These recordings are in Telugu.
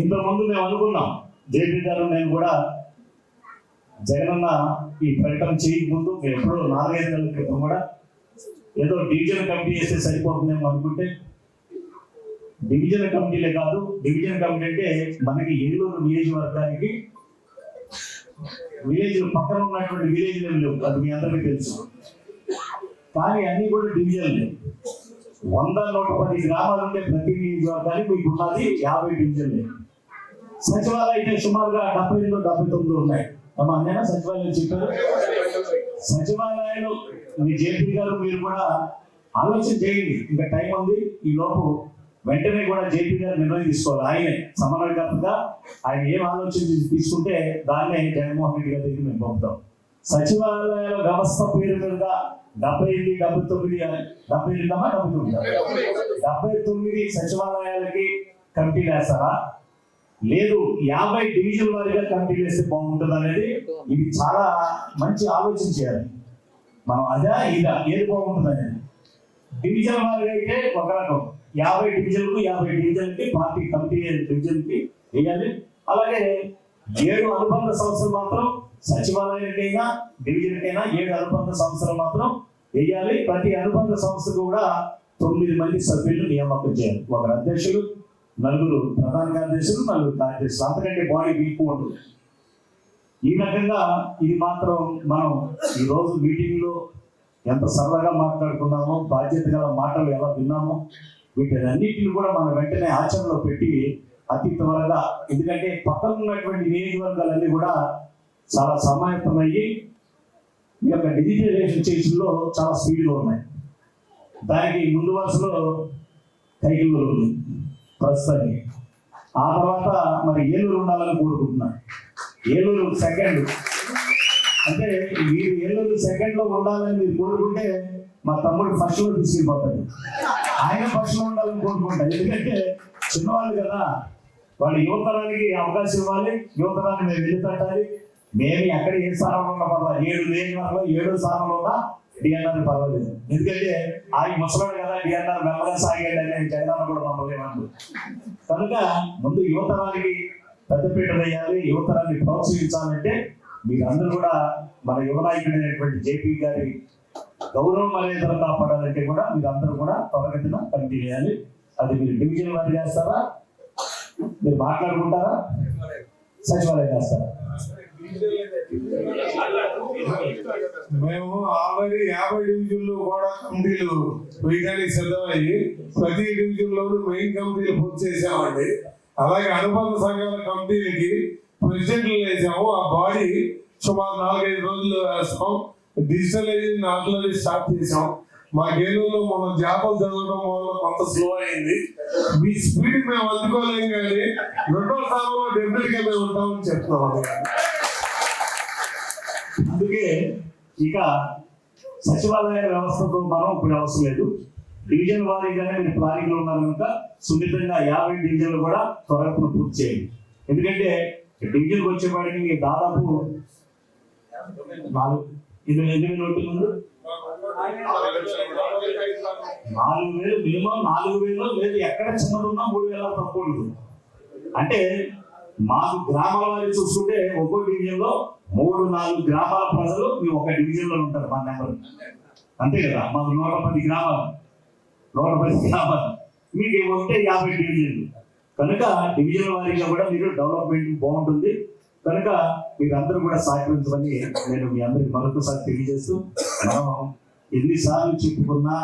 ఇంతకుముందు మేము అనుకున్నాం, జేపీ గారు నేను కూడా, జగనన్న ఈ ప్రకటన చేయకముందు మేము ఎప్పుడో 4-5 నెలల క్రితం కూడా ఏదో డివిజన్ కమిటీ చేస్తే సరిపోతుందేమో అనుకుంటే, డివిజన్ కమిటీలే కాదు, డివిజన్ కమిటీ అంటే మనకి ఏలూరు నియోజకవర్గానికి విలేజ్ పక్కన ఉన్నటువంటి విలేజ్ లేవు, అది మీ అందరికీ తెలుసు. కానీ అన్ని కూడా డివిజన్లే. 100-110 గ్రామాలు ఉంటే ప్రతి నియోజకవర్గానికి మీకు ఉన్నది 50 డివిజన్లే. సచివాలయం అయితే సుమారుగా 78-79 ఉన్నాయి. అమ్మా అన్నైనా సచివాలయం చెప్పారు. సచివాలయాలు మీ జేపీ గారు మీరు కూడా ఆలోచన చేయండి, ఇంకా టైం ఉంది. ఈ లోపు వెంటనే కూడా జేపీ గారు నిర్ణయం తీసుకోవాలి. ఆయనే సమన్వయకర్తగా ఆయన ఏం ఆలోచన తీసుకుంటే దాన్నే జగన్మోహన్ రెడ్డి గారి దగ్గర మేము పంపుతాం. సచివాలయాల వ్యవస్థ పేరు మీద 79 సచివాలయాలకి కమిటీలు వేస్తారా, లేదు 50 డివిజన్ వారిగా కమిటీలు వేస్తే బాగుంటుంది అనేది, ఇది చాలా మంచి ఆలోచన చేయాలి మనం. అదా ఇదా ఏది బాగుంటుంది అనేది. డివిజన్ వారిగా అయితే ఒక రకం, 50 డివిజన్లకు 50 డివిజన్కి పార్టీ కమిటీ డివిజన్కి వేయాలి. అలాగే 7 అనుబంధ సంస్థలు మాత్రం సచివాలయానికైనా డివిజన్కైనా 7 అనుబంధ సంస్థలు మాత్రం వేయాలి. ప్రతి అనుబంధ సంస్థకు కూడా 9 మంది సభ్యులు నియామకం చేయాలి. 1 అధ్యక్షులు, 4 ప్రధాన కార్యదర్శులు, 4 కార్యదర్శులు, అంతకంటే బాడీ ఎక్కువ ఉంటుంది. ఈ రకంగా ఇది మాత్రం మనం ఈరోజు మీటింగ్లో ఎంత సరదాగా మాట్లాడుకున్నామో, బాధ్యత గల మాటలు ఎలా విన్నామో, వీటన్నిటిని కూడా మనం వెంటనే ఆచరణలో పెట్టి అతి త్వరగా, ఎందుకంటే పక్కన ఉన్నటువంటి నియోజకవర్గాలన్నీ కూడా చాలా సమాయత్తమయ్యి ఈ యొక్క డిజిటలైజేషన్ చేసిలో చాలా స్పీడ్గా ఉన్నాయి. దానికి ముందు వరుసలో కైకిలూరు ఉంది ప్రస్తుతానికి. ఆ తర్వాత మరి ఏలూరు ఉండాలని కోరుకుంటున్నాను. ఏలూరు సెకండ్, అంటే మీరు ఏలూరు సెకండ్లో ఉండాలని మీరు కోరుకుంటే మా తమ్ముడు ఫస్ట్లో తీసుకెళ్ళిపోతాడు. ఆయన ఫస్ట్లో ఉండాలని కోరుకుంటాడు. ఎందుకంటే చిన్నవాళ్ళు కదా, వాళ్ళు యువతరానికి అవకాశం ఇవ్వాలి, యువతరాన్ని మేము వెళ్ళి పెట్టాలి. మేము ఎక్కడ ఏ స్థానంలో ఉన్నా పర్వాలేదు, 7 నియోజకవర్గంలో 7 స్థానంలో ఉన్నా డిఎన్ఆర్ పర్వాలేదు. ఎందుకంటే ఆయన ముసలాడు కదా, డిఎన్ఆర్ మెల్లగా సాగాడు అని జగనన్న కూడా నమ్మలేమంటారు. కనుక ముందు యువతరానికి పెద్దపీట వేయాలి, యువతరాన్ని ప్రోత్సహించాలంటే మీరందరూ కూడా మన యువ నాయకుడైనటువంటి జేపీ గారి గౌరవ మర్యాదలు కాపాడాలంటే కూడా మీరందరూ కూడా త్వరగతిన కమిటీ వేయాలి. అది మీరు డివిజన్ వారు చేస్తారా, మీరు మాట్లాడుకుంటారా, సచివాలయం చేస్తారా? మేము ఆల్రెడీ 50 డివిజన్లు కూడా కమిటీలు వేయడానికి సిద్ధమయ్యి ప్రతి డివిజన్ లోనూ మెయిన్ కమిటీలు పూర్తి చేసామండి. అలాగే అనుబంధ సంఘాల కమిటీలకి ప్రెసిడెంట్లు వేసాము. ఆ బాడీ సుమారు 4-5 రోజులు వేస్తాం. డిజిటలైజేషన్ ఆల్రెడీ స్టార్ట్ చేసాం. మా గేలులో మనం జాబులు చదవడం వల్ల కొంత స్లో అయింది. మీ స్పీడ్ మేము అందుకోలేం, కానీ 2వ స్థానంలో డెఫినెట్ గా మేము ఉంటామని చెప్తున్నాం. అందుకే ఇక సచివాలయ వ్యవస్థతో మనం ఇప్పుడు అవసరం లేదు. డివిజన్ వారీగానే మీరు ప్లానింగ్లో ఉన్నారు కనుక సున్నితంగా 50 డివిజన్లు కూడా త్వరగా పూర్తి చేయండి. ఎందుకంటే డివిజన్కి వచ్చేవాడికి మీకు దాదాపు 4,000 ఉంటుంది. 4,000 మినిమం, 4,000 లేదు ఎక్కడ చిన్నదున్నా 3,000 తక్కువ ఉంటుంది. అంటే మాకు గ్రామాల వారి చూసుకుంటే ఒక్కో డివిజన్ లో 3-4 గ్రామాల ప్రజలు మీ ఒక డివిజన్ లో ఉంటారు. మా నెంబర్ అంతే కదా. మాకు 110 గ్రామాలు, మీకు వస్తే 50 డివిజన్లు. కనుక డివిజన్ వారీగా కూడా మీరు డెవలప్మెంట్ బాగుంటుంది. కనుక మీరందరూ కూడా సహకరించమని నేను మీ అందరికి మరొకసారి తెలియజేస్తూ, మనం ఎన్నిసార్లు చెప్పుకున్నా,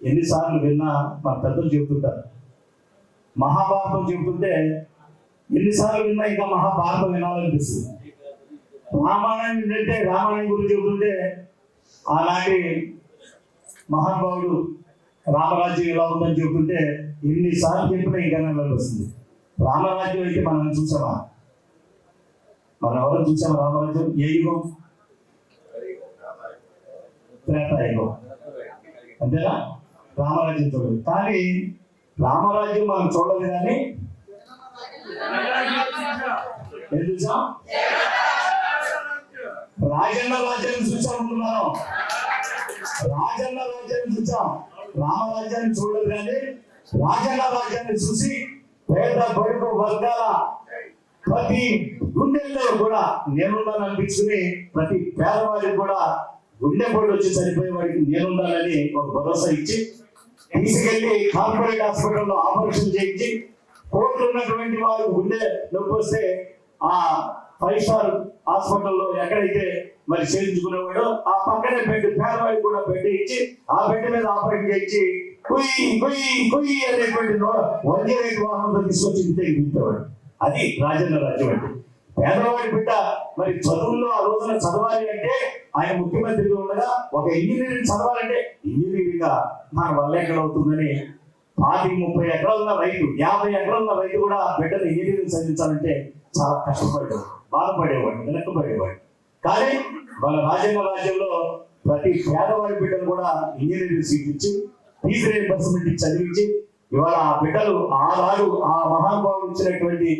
ఎన్నిసార్లు విన్నా మా పెద్దలు చెబుతుంటారు. మహాభారతం చెబుతుంటే ఎన్నిసార్లు విన్నా ఇంకా మహాభారతం వినాలనిపిస్తుంది. రామాయణం వింటే, రామాయణం గురించి చెబుతుంటే ఆనాటి మహానుభావుడు రామరాజ్యం ఎలా ఉందని చెబుతుంటే ఎన్నిసార్లు చెప్పినా ఇంకా వస్తుంది. రామరాజ్యం అయితే మనం చూసామా? మనం ఎవరు చూసామా రామరాజ్యం? ఏ యుగం? త్రేతాయుగం, అంతేనా? రామరాజ్యం చూడదు. కానీ రామరాజ్యం మనం చూడలేదు, కానీ ఏం చూసాం? రాజన్న రాజ్యాన్ని చూసాం. మనం రాజన్న రాజ్యాన్ని చూసాం, రామరాజ్యాన్ని చూడలేదు. కానీ రాజన్న రాజ్యాన్ని చూసి పేద బడుగు వర్గాల ప్రతి గుండెల్లో కూడా నేనున్నాను అనిపించుకుని ప్రతి పేదవాడికి కూడా గుండె పొడి వచ్చి చనిపోయే వాడికి నేనున్నానని ఒక భరోసా ఇచ్చి తీసుకెళ్లి కార్పొరేట్ హాస్పిటల్లో ఆపరేషన్ చేయించి కోట్లు ఉన్నటువంటి వారు గుండె నొప్పి వస్తే ఆ 5 స్టార్ హాస్పిటల్లో ఎక్కడైతే మరి చేయించుకునేవాడో ఆ పక్కనే బెడ్ పేదవాడికి కూడా బెడ్ ఇచ్చి ఆ బెడ్ మీద ఆపరేషన్ చేయించి కుయ్యి కుయ్యి కుయ్యి అనేటువంటి 108 వాహనంతో తీసుకొచ్చి ఇంటికి దింపేవాడు. అది రాజన్న రాజ్యం అంటే. పేదవాడి బిడ్డ మరి చదువుల్లో ఆ రోజున చదవాలి అంటే ఆయన ముఖ్యమంత్రిగా ఉండగా ఒక ఇంజనీరింగ్ చదవాలంటే ఇంజనీరింగ్ మన వల్ల ఎక్కడ అవుతుందని 30 ఎకరాల రైతు 50 ఎకరాల రైతు కూడా బిడ్డను ఇంజనీరింగ్ చదివించాలంటే చాలా కష్టపడేవాడు, బాధపడేవాడు, వెనక్కబడేవాడు. కానీ వాళ్ళ రాజ్యాంగ రాజ్యంలో ప్రతి పేదవాడి బిడ్డను కూడా ఇంజనీరింగ్ సీట్ ఇచ్చి ఫీజు రీయింబర్స్మెంట్ ఇచ్చి చదివించి ఇవాళ ఆ బిడ్డలు ఆనాడు ఆ మహానుభావులు ఇచ్చినటువంటి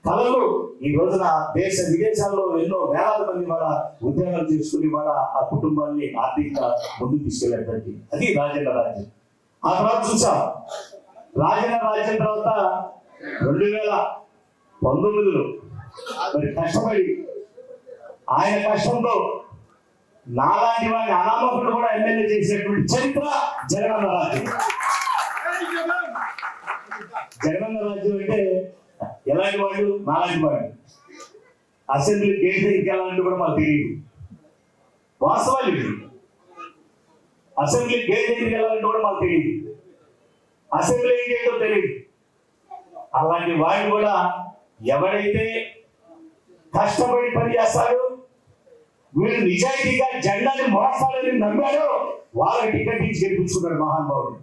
కళలు ఈ రోజున దేశ విదేశాల్లో ఎన్నో వేలాది మంది వాళ్ళ ఉద్యోగాలు చేసుకుని వాళ్ళ ఆ కుటుంబాన్ని ఆర్థికంగా ముందుకు తీసుకెళ్ళేటువంటి అది రాజన్న రాజ్యం. ఆ తర్వాత చూసాం రాజన్న రాజ్యం తర్వాత 2019లో మరి కష్టపడి ఆయన కష్టంతో నాలాంటి వాడిని అనామకుడు కూడా ఎమ్మెల్యే చేసినటువంటి చరిత్ర జగనన్న రాజ్యం. జగనన్న రాజ్యం అంటే ఎలాంటి వాడు, నాలాంటి వాడు అసెంబ్లీ గేట్ దగ్గరికి వెళ్ళాలంటే కూడా మాకు తెలియదు. వాస్తవాలు ఇది. అసెంబ్లీ గేట్ దగ్గరికి వెళ్ళాలంటే కూడా మాకు తెలియదు. అసెంబ్లీ ఏం చేయడో తెలియదు. అలాంటి వాడిని కూడా ఎవరైతే కష్టపడి పని చేస్తాడు, వీళ్ళు నిజాయితీగా జెండాని మోస్తాడని నమ్మాడో వాళ్ళకి టికెట్ ఇచ్చి గెలిపించుకున్నాడు మహానుభావుడు.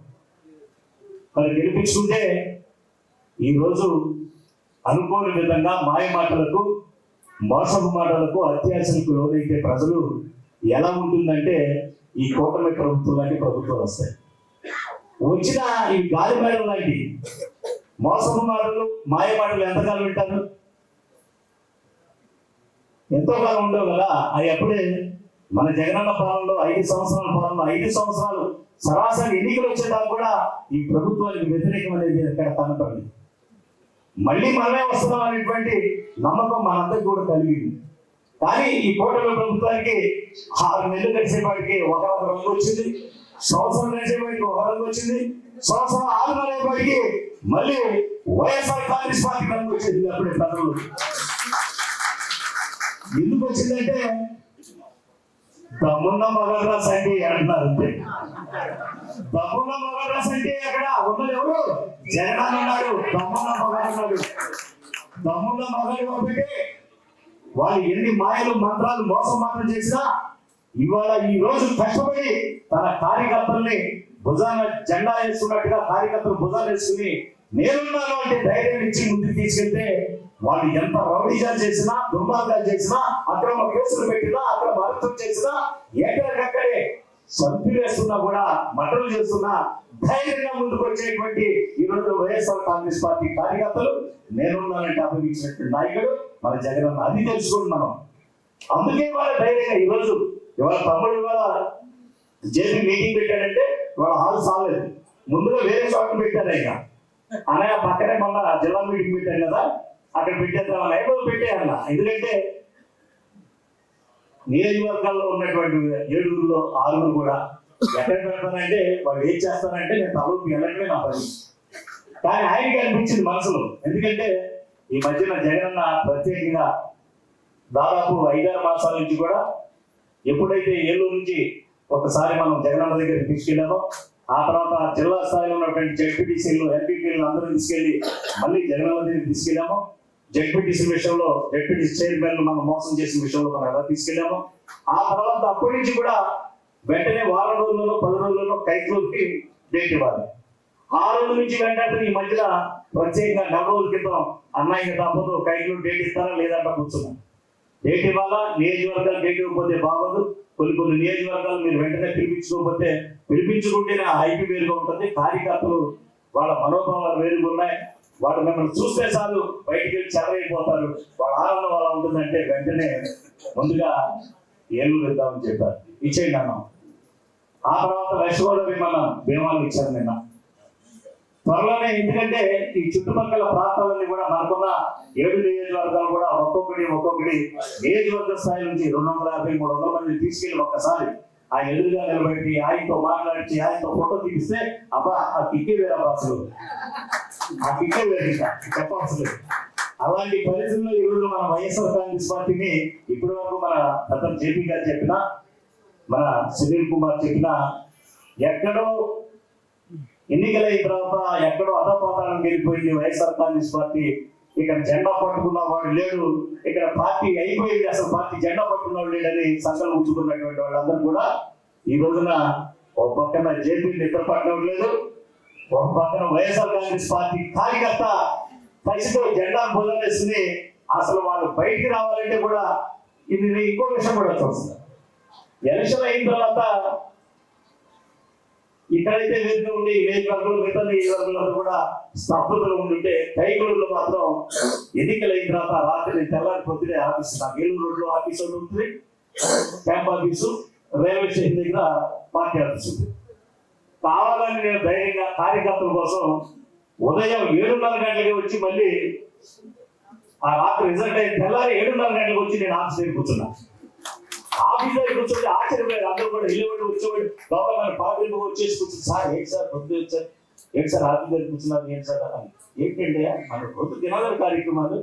మరి గెలిపించుకుంటే ఈరోజు అనుకోని విధంగా మాయ మాటలకు, మోసపు మాటలకు, అత్యాశలకు లోనైతే ప్రజలు ఎలా ఉంటుందంటే ఈ కూటమి ప్రభుత్వం లాంటి ప్రభుత్వాలు వస్తాయి. వచ్చిన ఈ గాలి మేడలు లాంటి మోసపు మాటలు, మాయ మాటలు ఎంతకాలం వింటారు? ఎంతో కాలం ఉండవు కదా. అవి అప్పుడే మన జగనన్న పాలనలో 5 సంవత్సరాల పాలనలో 5 సంవత్సరాలు సరాసరి ఎన్నికలు వచ్చేదాకా కూడా ఈ ప్రభుత్వానికి వ్యతిరేకం అనేది ఎక్కడ కనపడింది. మళ్ళీ మనమే వస్తున్నాం అనేటువంటి నమ్మకం మనందరికీ కూడా కలిగింది. కానీ ఈ కూటమి ప్రభుత్వానికి 6 నెలలు గడిచేపాటికి ఒక రంగు వచ్చింది, సంవత్సరం గడిచేపాటికి ఒక రంగు వచ్చింది, సంవత్సరం 6 నెలల అయ్యేపాటికి మళ్ళీ వైఎస్ఆర్ కాంగ్రెస్ పార్టీ రంగు వచ్చింది. అప్పుడే ప్రజలు ఎందుకు వచ్చిందంటే దమ్మున్న మగరాస్ అంటే అంటున్నారు. అంతే, దమ్మున్న మగరాస్ అంటే అక్కడ ఉన్నది ఎవరు? జగన్ ఉన్నాడు. దమ్మున్న మగాడు, దమ్మున్న మగాడు కాబట్టి వాళ్ళు ఎన్ని మాయలు, మంత్రాలు, మోసం మాత్రం చేసినా ఇవాళ ఈ రోజు కష్టపడి తన కార్యకర్తల్ని భుజాన జెండా వేసుకున్నట్టుగా కార్యకర్తలు భుజాలు వేసుకుని నేనున్నాను అంటే ధైర్యం ఇచ్చి ముందుకు తీసుకెళ్తే వాళ్ళు ఎంత రౌడీజాలు చేసినా, దుర్మార్గాలు చేసినా, అక్రమ కేసులు పెట్టినా, అక్రమ అరెస్టులు చేసినా, ఎక్కడికక్కడే సంతులు వేస్తున్నా కూడా మటలు చేస్తున్నా ధైర్యంగా ముందుకు వచ్చేటువంటి ఈ రోజు వైఎస్ఆర్ కాంగ్రెస్ పార్టీ కార్యకర్తలు నేనున్నానంటే అభివృద్ధించినటువంటి నాయకుడు మన జగన్. అది తెలుసుకోండి మనం. అందుకే వాళ్ళ ధైర్యంగా ఇవాళ తమ్ముడు ఇవాళ జేపీ మీటింగ్ పెట్టాడంటే వాళ్ళ హాల్ సాలేదు, ముందుగా వేరే చోట పెట్టారు. ఆయన అన్నయ్య పక్కనే మళ్ళా జిల్లా మీటింగ్ పెట్టారు కదా, అక్కడ పెట్టేద్దామని ఎవరు పెట్టేయన్న. ఎందుకంటే నియోజకవర్గాల్లో ఉన్నటువంటి 7 6 కూడా ఎక్కడ పెడతానంటే వాళ్ళు ఏం చేస్తారంటే నేను తలూపు వెళ్ళటమే నా పని. కానీ ఆయనకి అనిపించింది మనసులో. ఎందుకంటే ఈ మధ్యన జగనన్న ప్రత్యేకంగా దాదాపు 5-6 మాసాల నుంచి కూడా ఎప్పుడైతే ఏలూరు నుంచి ఒకసారి మనం జగనన్న దగ్గరికి తీసుకెళ్ళామో, ఆ తర్వాత జిల్లా స్థాయిలో ఉన్నటువంటి జెడ్పీటీసీలు, ఎంపీపీలు అందరూ తీసుకెళ్లి మళ్ళీ జగనన్న దగ్గరికి తీసుకెళ్ళాము. జెడ్పీటీసీ విషయంలో జెడ్పీటీసీ చైర్మన్ మనం మోసం చేసిన విషయంలో మనం ఎలా తీసుకెళ్ళాము. ఆ తర్వాత అప్పటి నుంచి కూడా వెంటనే వారం రోజుల్లో 10 రోజుల్లో కైకులకి డేట్ ఇవ్వాలి. ఆ రోజు నుంచి వెంటనే ఈ మధ్యన ప్రత్యేకంగా 4 రోజుల క్రితం అన్నయ్య తప్పదు కైకులు డేట్ ఇస్తారా లేదంటే కూర్చున్నాం. డేట్ ఇవ్వాలా, నియోజకవర్గాలు డేట్ ఇవ్వకపోతే బాగోదు. కొన్ని నియోజకవర్గాలు మీరు వెంటనే పిలిపించుకోకపోతే, పిలిపించుకుంటేనే ఐపీ వేరుగా ఉంటుంది, కార్యకర్తలు వాళ్ళ మనోభావాలు వేరుగా ఉన్నాయి. వాళ్ళు మిమ్మల్ని చూస్తే చాలు బయటికి వెళ్ళి చెలరైపోతారు, వాళ్ళ ఆనందం అలా ఉంటుందంటే వెంటనే ముందుగా ఏలూరు ఇద్దామని చెప్పారు. ఇచ్చేయండి అన్నాం. ఆ తర్వాత వెస్ట్ గోదావరి మనం భీమాలు ఇచ్చారు. నిన్న త్వరలోనే, ఎందుకంటే ఈ చుట్టుపక్కల ప్రాంతాలన్నీ కూడా మనకున్న 7 నియోజకవర్గాలు కూడా ఒక్కొక్కటి నియోజకవర్గ స్థాయి నుంచి 250-300 మంది తీసుకెళ్లి ఒక్కసారి ఆయన ఎదురుగా నిలబెట్టి ఆయనతో మాట్లాడి ఆయనతో ఫోటో తీపిస్తే అబ్బా ఆ కిక్కే వేరే అసలు ఆ కిక్కే వేరే చెప్పవలసింది. అలాంటి పరిస్థితుల్లో ఈ రోజు మన వైఎస్ఆర్ కాంగ్రెస్ పార్టీని ఇప్పటి వరకు మన అతను జేపీ గారు చెప్పినా, మన సునీల్ కుమార్ చెప్పినా, ఎక్కడో ఎన్నికలైన తర్వాత ఎక్కడో అధపాతాళం వెళ్ళిపోయింది వైఎస్ఆర్ కాంగ్రెస్ పార్టీ. ఇక్కడ జెండా పట్టుకున్న వాడు లేడు, ఇక్కడ పార్టీ అయిపోయింది, అసలు పార్టీ జెండా పట్టుకున్నవాడు లేడని సంకల్పం ఉంచుకున్నటువంటి వాళ్ళందరూ కూడా ఈ రోజున ఒక పక్కన జేపీ నిద్ర పట్టడం లేదు, ఒక పక్కన వైఎస్ఆర్ కాంగ్రెస్ పార్టీ కార్యకర్త పైసతో జెండా బోధనేస్తుంది. అసలు వాళ్ళు బయటికి రావాలంటే కూడా ఇది ఇంకో విషయం కూడా చూస్తారు. ఎలక్షన్ అయిన తర్వాత ఇక్కడైతే వేదిక ఉండి నియోజకవర్గంలో మిగతా నియోజకవర్గంలో కూడా స్తబ్దతలు ఉంటుంటే కైకలూరులో మాత్రం ఎన్నికలు అయిన తర్వాత రాత్రి తెల్లారి పొద్దునే ఆఫీస్, నాకు ఏలూరు రోడ్లో ఆఫీస్ ఒకటి ఉంటుంది, క్యాంప్ ఆఫీసు, రైల్వే స్టేషన్ దగ్గర పార్టీ ఆఫీస్ ఉంది. కావాలని నేను ధైర్యంగా కార్యకర్తల కోసం ఉదయం 7:30 గంటలకి వచ్చి మళ్ళీ ఆ రాత్రి రిజల్ట్ అయిన తెల్లారి 7:30 గంటలకు వచ్చి నేను ఆఫీస్ దగ్గర కూర్చున్నా. ఆఫీస్ దగ్గర కూర్చొని ఆశ్చర్యపోయారు అందరూ కూడా. వెళ్ళేవాడు వచ్చేవాడు గవర్నమెంట్ పార్టీకి వచ్చేసి కూర్చుని, సార్ ఏంటి సార్ పొద్దు వచ్చారు, ఏంటి సార్ ఆఫీస్ దగ్గర కూర్చున్నారు, ఏంటి సార్ అని. ఏంటంటే మన పొద్దు దినగర కార్యక్రమాలు,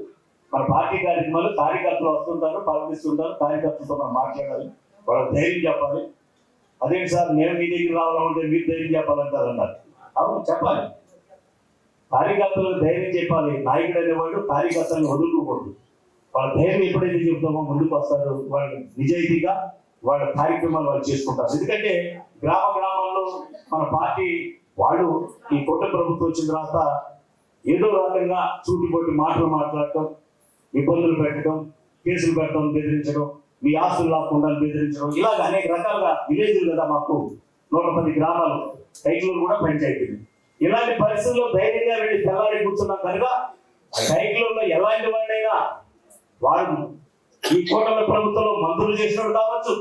మన పార్టీ కార్యక్రమాలు, కార్యకర్తలు వస్తుంటారు, పాల్గొస్తుంటారు, కార్యకర్తలతో మనం మాట్లాడాలి, వాళ్ళకి ధైర్యం చెప్పాలి. అదేంటి సార్ నేను మీ దగ్గర రావాలంటే మీరు ధైర్యం చెప్పాలంటారు అన్నారు. అవును చెప్పాలి, కార్యకర్తలకు ధైర్యం చెప్పాలి. నాయకుడు అనేవాడు కార్యకర్తలను వదులుకోకూడదు. వాళ్ళ ధైర్యం ఎప్పుడైతే చెప్తామో ముందుకు వస్తారు, వాళ్ళు నిజాయితీగా వాళ్ళ కార్యక్రమాలు వాళ్ళు చేసుకుంటారు. ఎందుకంటే గ్రామాల్లో మన పార్టీ వాళ్ళు ఈ కొత్త ప్రభుత్వం వచ్చిన తర్వాత ఏదో రకంగా చూటిపోటి మాటలు మాట్లాడటం, ఇబ్బందులు పెట్టడం, కేసులు పెట్టడం, బెదిరించడం, మీ ఆస్తులు లాక్కుండా బెదిరించడం, ఇలాగ అనేక రకాలుగా విలేజ్లు కదా మాకు 110 గ్రామాలు, కైకలూరు కూడా పంచాయతీ. ఇలాంటి పరిస్థితుల్లో ధైర్యంగా వెళ్ళి తెల్లారి కూర్చున్నాం కనుక కైకలూరులో ఎలాంటి వాడైనా వాడు ఈ కూటమి ప్రభుత్వంలో మంత్రులు చేసినోడు కావచ్చు,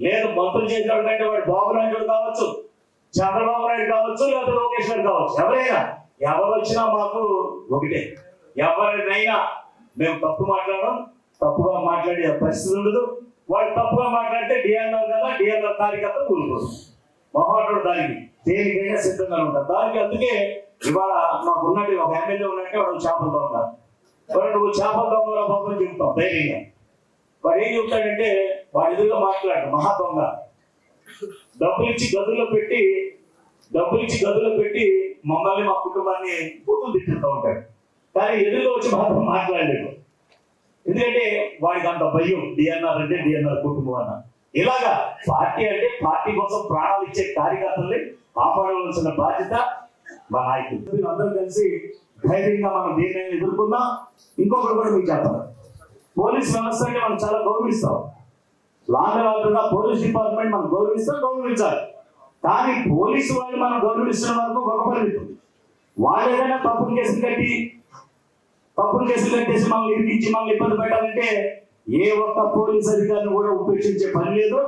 లేదు మంత్రులు చేసినోడు కంటే వాడు బాబునాయుడు కావచ్చు, చంద్రబాబు నాయుడు కావచ్చు, లేదా లోకేష్ గారు కావచ్చు, ఎవరైనా ఎవరు వచ్చినా మాకు ఒకటే. ఎవరినైనా మేము తప్పు మాట్లాడడం, తప్పుగా మాట్లాడే పరిస్థితి ఉండదు. వాళ్ళు తప్పుగా మాట్లాడితే డిఎన్ఆర్ కదా, డిఎన్ఆర్ కార్యకర్త ఊరుకోదు, మొహమాటోడు దానికి దేనికైనా సిద్ధంగా ఉంటారు. దానికి అందుకే ఇవాళ మాకు ఉన్నట్టు ఒక ఎమ్మెల్యే ఉన్నట్టే వాడు చేపలు దొంగ, వాడు నువ్వు చేపల దొంగ బాబు అని చెప్తాం ధైర్యంగా. వాడు ఏం చెప్తాడంటే వాడు ఎదురుగా మాట్లాడు మహా దొంగ, డబ్బులు ఇచ్చి గదుల్లో పెట్టి మమ్మల్ని మా కుటుంబాన్ని కూతురు తిట్టుతూ ఉంటాడు. కానీ ఎదురుగా వచ్చి మాత్రం మాట్లాడలేదు, ఎందుకంటే వాడికి అంత భయం. డిఎన్ఆర్ అంటే డిఎన్ఆర్ కుటుంబం అన్న. ఇలాగా పార్టీ అంటే పార్టీ కోసం ప్రాణాలు ఇచ్చే కార్యకర్తల్ని కాపాడవలసిన బాధ్యత మా నాయకులు. అందరూ కలిసి ధైర్యంగా మనం దీన్ని ఎదుర్కొన్నాం. ఇంకొకటి కూడా మీకు చెప్పాలి, పోలీస్ వ్యవస్థ అంటే మనం చాలా గౌరవిస్తాం. లాంగరాలుగా పోలీస్ డిపార్ట్మెంట్ మనం గౌరవించాలి. కానీ పోలీసు వాళ్ళు మనం గౌరవిస్తున్న వరకు ఒక పరిమితం. వాళ్ళు ఏదైనా తప్పుడు కేసులు కట్టేసి మనల్ని ఇరికించి మనల్ని ఇబ్బంది పెట్టాలంటే ఏ ఒక్క పోలీస్ అధికారిని కూడా ఉపేక్షించే పని లేదు,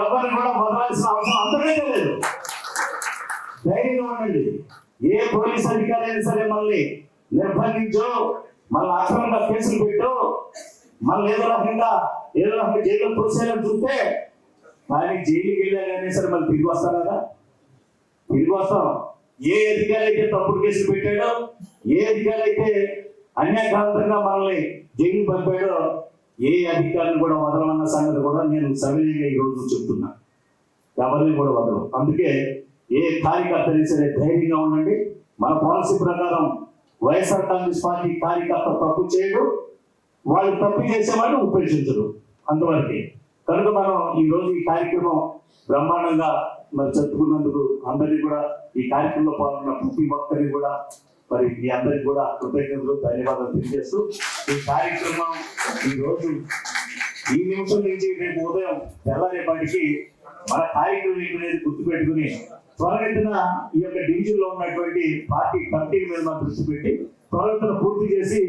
ఎవరిని కూడా వదలాల్సిన అవసరం అంతకైతే లేదు. ధైర్యంగా ఉండండి. ఏ పోలీస్ అధికారి అయినా సరే మనల్ని నిర్బంధించో, మనల్ని అక్రమంగా కేసులు పెట్టో, మనల్ని ఏదో రకంగా జైల్లో తోసేయాలని చూస్తే కానీ జైలుకి వెళ్ళా కానీ సరే మళ్ళీ తిరిగి వస్తాం కదా, తిరిగి వస్తాం. ఏ అధికారి అయితే తప్పుడు కేసులు పెట్టాడో, ఏ అధికారి అయితే అన్యాయకాలంగా మనల్ని జైలు పంపాడో, ఏ అధికారిని కూడా వదలమన్న సంగతి కూడా నేను సవినయంగా ఈ రోజు చెప్తున్నా. ఎవరిని కూడా వదలం. అందుకే ఏ కార్యకర్త సరే ధైర్యంగా ఉండండి. మన పాలసీ ప్రకారం వైఎస్ఆర్ కాంగ్రెస్ పార్టీ కార్యకర్త తప్పు చేయడు, వాళ్ళు తప్పు చేసేవాళ్ళు ఉపేక్షించరు, అంతవరకే. కనుక మనం ఈ రోజు ఈ కార్యక్రమం బ్రహ్మాండంగా మరి చెప్పుకున్నందుకు అందరినీ కూడా, ఈ కార్యక్రమంలో పాల్గొన్న ప్రతి ఒక్కరిని కూడా మరి మీ అందరికి కూడా కృతజ్ఞతలు, ధన్యవాదాలు తెలియజేస్తూ ఈ కార్యక్రమం ఈ రోజు ఈ నిమిషం నుంచి రేపు ఉదయం తెల్లరేపటికి మన కార్యక్రమం అనేది గుర్తుపెట్టుకుని త్వరగతిన ఈ యొక్క డివిజన్ లో ఉన్నటువంటి పార్టీ కమిటీ మీద మనం దృష్టి పెట్టి త్వరగతిన పూర్తి చేసి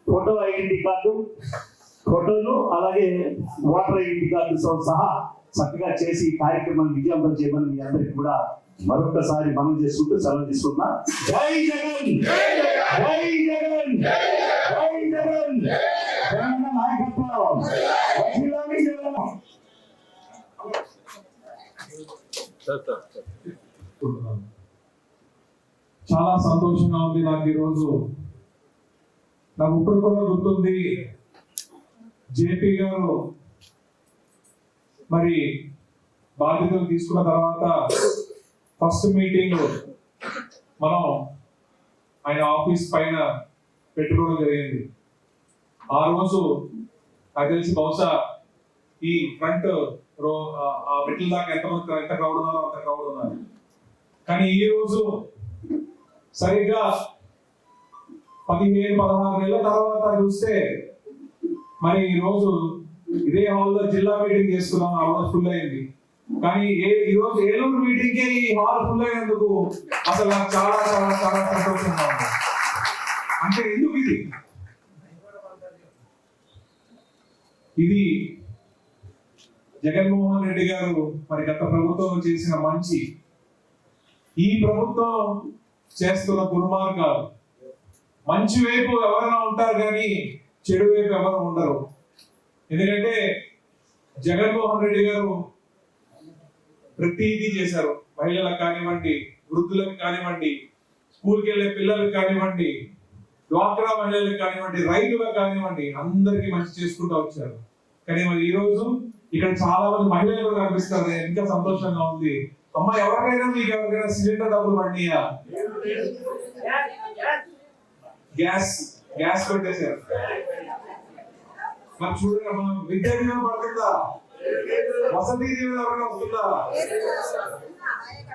ఫోటో ఐడెంటిటీ కార్డు, ఫోటోలు అలాగే ఓటర్ ఐడెంటిటీ కార్డు సహా చక్కగా చేసి ఈ కార్యక్రమాన్ని విజయవంతం చేయమని మీ అందరికీ కూడా మరొకసారి మనం చేసుకుంటూ సెలవు తీసుకున్నా. జై జగన్, జై జగన్, జై జగన్, జగన్ నాయకత్వం. వర్ధిల్లాలి జగన్. చాలా సంతోషంగా ఉంది నాకు ఈరోజు. నాకు ఇప్పుడు కూడా గుర్తుంది, జేపీ గారు మరి బాధ్యతలు తీసుకున్న తర్వాత ఫస్ట్ మీటింగ్ మనం ఆయన ఆఫీస్ పైన పెట్టుకోవడం జరిగింది. ఆ రోజు నాకు తెలిసి బహుశా ఈ ఫ్రంట్ రో ఆ మెట్ల దాకా ఎంత క్రౌడ్ ఉన్నారో అంత క్రౌడ్ ఉన్నారు. కానీ ఈ రోజు సరిగ్గా 15-16 నెలల తర్వాత చూస్తే మరి ఈ రోజు ఇదే హాల్లో జిల్లా మీటింగ్ చేసుకున్నాం. ఆ రోజు ఫుల్ అయింది. కానీ ఈ రోజు ఏలూరు మీటింగ్ కి ఈ హాల్ ఫుల్ అయినందుకు అసలు నాకు చాలా చాలా చాలా సంతోషంగా ఉంది. అంటే ఎందుకు ఇది జగన్మోహన్ రెడ్డి గారు మరి గత ప్రభుత్వం చేసిన మంచి, ఈ ప్రభుత్వం చేస్తున్న దుర్మార్గాలు. మంచి వైపు ఎవరైనా ఉంటారు కానీ చెడు వైపు ఎవరు ఉండరు. ఎందుకంటే జగన్మోహన్ రెడ్డి గారు ప్రతిదీ చేశారు. మహిళలకు కానివ్వండి, వృద్ధులకు కానివ్వండి, స్కూల్కి వెళ్ళే పిల్లలకు కానివ్వండి, డ్వాక్రా మహిళలకు కానివ్వండి, రైతులకు కానివ్వండి, అందరికీ మంచి చేసుకుంటూ వచ్చారు. కానీ మరి ఈ రోజు ఇక్కడ చాలా మంది మహిళలు కూడా కనిపిస్తారు. ఇంకా సంతోషంగా ఉంది. అమ్మ, ఎవరికైనా మీకు ఎవరికైనా సిలిండర్ డబ్బులు పడినాయా? గ్యాస్ పెట్టేశారు. మరి చూడండి అమ్మా, విద్యా దీవెన పడుతుందా? వసతి దీవెన ఎవరైనా వస్తుందా?